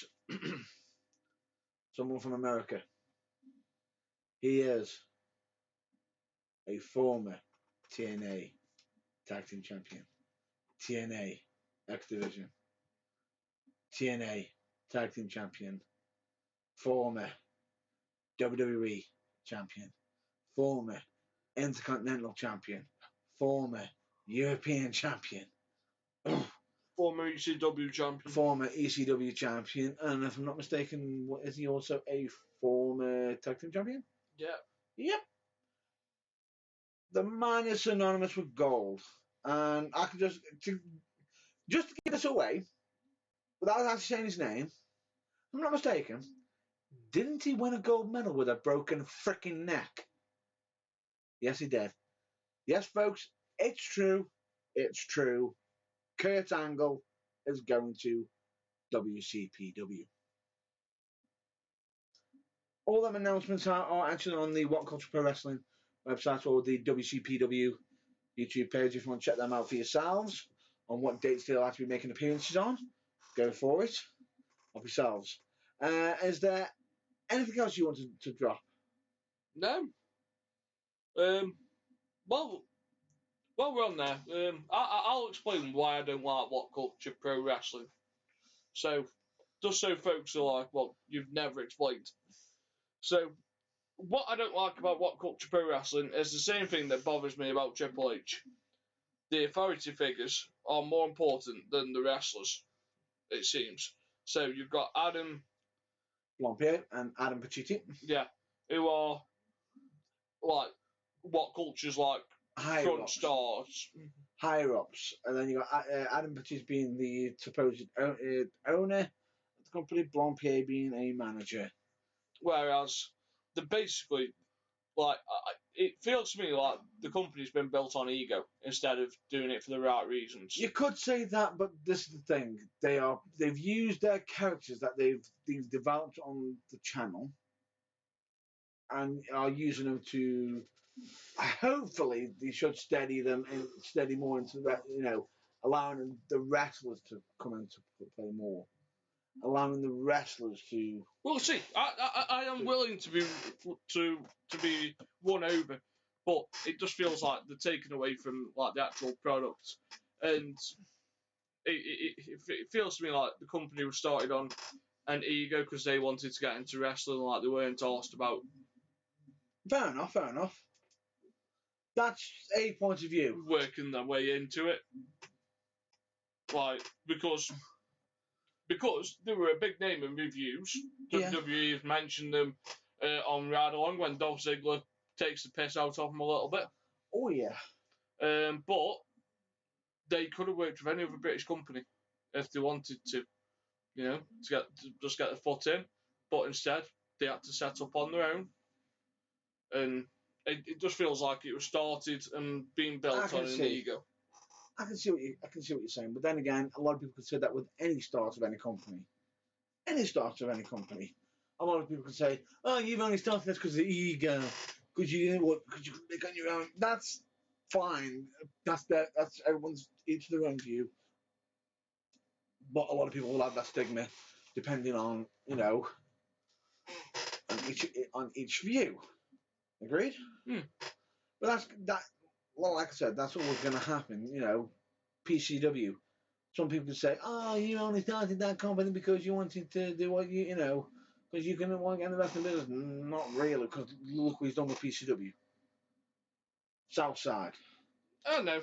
someone from America. He is a former TNA Tag Team Champion, TNA X Division, TNA Tag Team Champion, former WWE champion, former Intercontinental champion, former European champion, Former ECW champion. former ECW champion, and if I'm not mistaken, is he also a former tag team champion? Yeah. Yep. The man is synonymous with gold, and I can just to give this away without actually saying his name. If I'm not mistaken, didn't he win a gold medal with a broken freaking neck? Yes, he did. Yes, folks, it's true. It's true. Kurt Angle is going to WCPW. All them announcements are actually on the What Culture Pro Wrestling website or the WCPW YouTube page if you want to check them out for yourselves on what dates they'll actually be making appearances on. Go for it. Of yourselves. Is there anything else you wanted to drop? No. Well, while we're on there, I'll explain why I don't like What Culture Pro Wrestling. So, just so folks are like, well, you've never explained. So, what I don't like about What Culture Pro Wrestling is the same thing that bothers me about Triple H. The authority figures are more important than the wrestlers, it seems. So, you've got Adam Blampier and Adam Pacitti. Yeah, who are like What Culture's like Higher front ups. stars. Higher ups. And then you got Adam Pacitti being the supposed owner of the company, Blampier being a manager. Whereas they're basically like it feels to me like the company's been built on ego instead of doing it for the right reasons. You could say that, but this is the thing: they've used their characters that they've developed on the channel, and are using them to. Hopefully, they should steady more into allowing the wrestlers to come into play more, allowing the wrestlers to. Well, see, I am willing to be won over, but it just feels like they're taken away from like the actual product, and it feels to me like the company was started on an ego because they wanted to get into wrestling, like they weren't asked about. Fair enough. That's a point of view. Working their way into it, like because they were a big name in reviews. Yeah. WWE has mentioned them on Ride Along when Dolph Ziggler takes the piss out of them a little bit. Oh yeah. But they could have worked with any other British company if they wanted to, to just get the foot in. But instead, they had to set up on their own, and it just feels like it was started and being built on an ego. I can see what you're saying, but then again, a lot of people could say that with any start of any company. Any start of any company. A lot of people could say, "Oh, you've only started this because of the ego, because you make on your own." That's fine. That's everyone's each their own view. But a lot of people will have that stigma, depending on on each view. Agreed? But well, like I said, that's always going to happen. PCW. Some people say, "Oh, you only started that company because you wanted to do what because you can want to get in the wrestling business." Not really, because look what he's done with PCW. Southside. I don't know.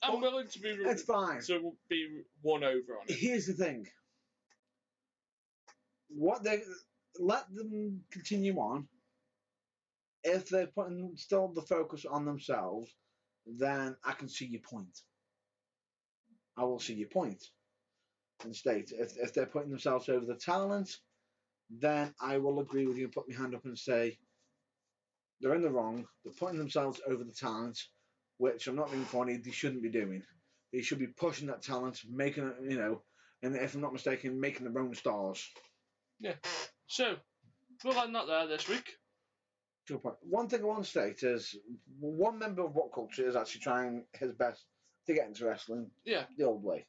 I'm willing to be. It's fine. To be won over on it. Here's the thing. Let them continue on. If they're putting still the focus on themselves, then I can see your point. I will see your point. And state if they're putting themselves over the talent, then I will agree with you and put my hand up and say they're in the wrong. They're putting themselves over the talent, which I'm not being funny. They shouldn't be doing. They should be pushing that talent, making it, and if I'm not mistaken, making their own stars. Yeah. So, we'll end that there this week. One thing I want to state is one member of What Culture is actually trying his best to get into wrestling. Yeah. The old way.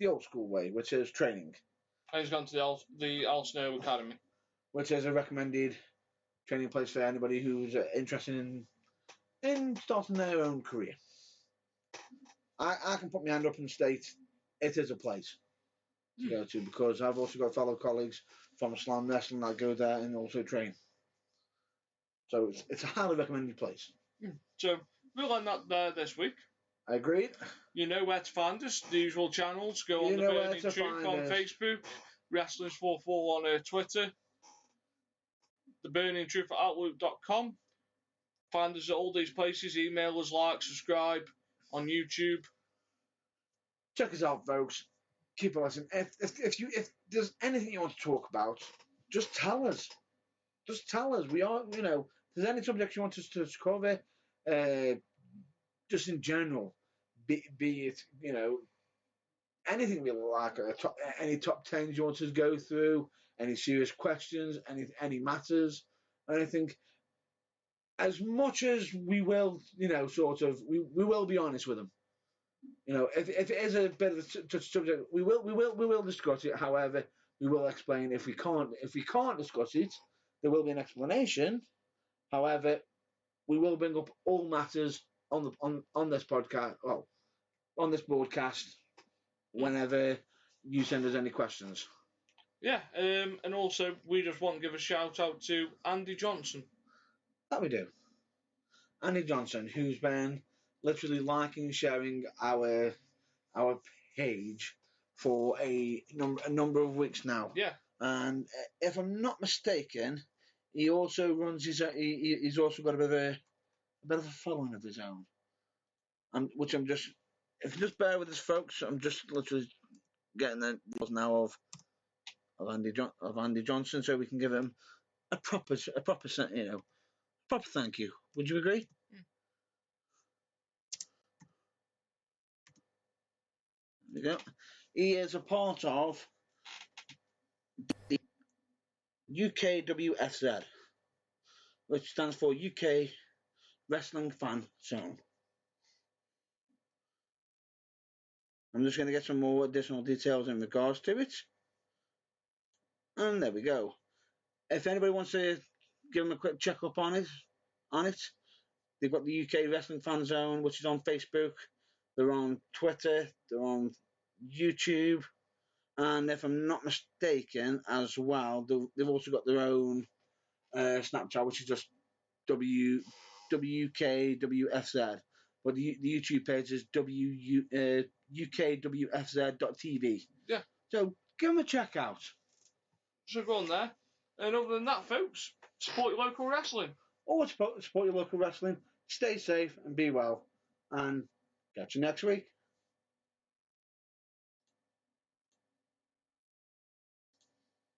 The old school way, which is training. And he's gone to the Al Snow Academy. Which is a recommended training place for anybody who's interested in starting their own career. I can put my hand up and state it is a place. to go to, because I've also got fellow colleagues from Slam Wrestling that go there and also train. So it's a highly recommended place. So we'll end that there this week. I agree. You know where to find us. The usual channels. Go on the Burning Truth on Facebook, Wrestling's 44 on Twitter, the Burning Truth at Outlook.com. Find us at all these places. Email us, like, subscribe on YouTube. Check us out, folks. Keep a listen. If there's anything you want to talk about, just tell us. Just tell us. We are, if there's any subject you want us to cover, just in general, be it, anything we like, any top 10s you want us to go through, any serious questions, any matters, anything. As much as we will, we will be honest with them. If it is a bit of a touchy subject, we will discuss it. However, we will explain. If we can't discuss it, there will be an explanation. However, we will bring up all matters on this podcast, on this broadcast, whenever you send us any questions. Yeah, and also we just want to give a shout out to Andy Johnson. That we do. Andy Johnson, who's been literally liking and sharing our page for a number of weeks now. Yeah. And if I'm not mistaken, he also runs he's also got a bit of a following of his own. If you just bear with us, folks, I'm just literally getting the details now of Andy Johnson, so we can give him a proper thank you. Would you agree? There you go. He is a part of the UKWFZ, which stands for UK Wrestling Fan Zone. I'm just going to get some more additional details in regards to it. And there we go. If anybody wants to give them a quick check-up on it, they've got the UK Wrestling Fan Zone, which is on Facebook. They're on Twitter. They're on YouTube. And if I'm not mistaken, as well, they've also got their own Snapchat, which is just WKWFZ. But the YouTube page is UKWFZ.tv. Yeah. So give them a check out. So go on there. And other than that, folks, support your local wrestling. Always support your local wrestling. Stay safe and be well. And catch you next week.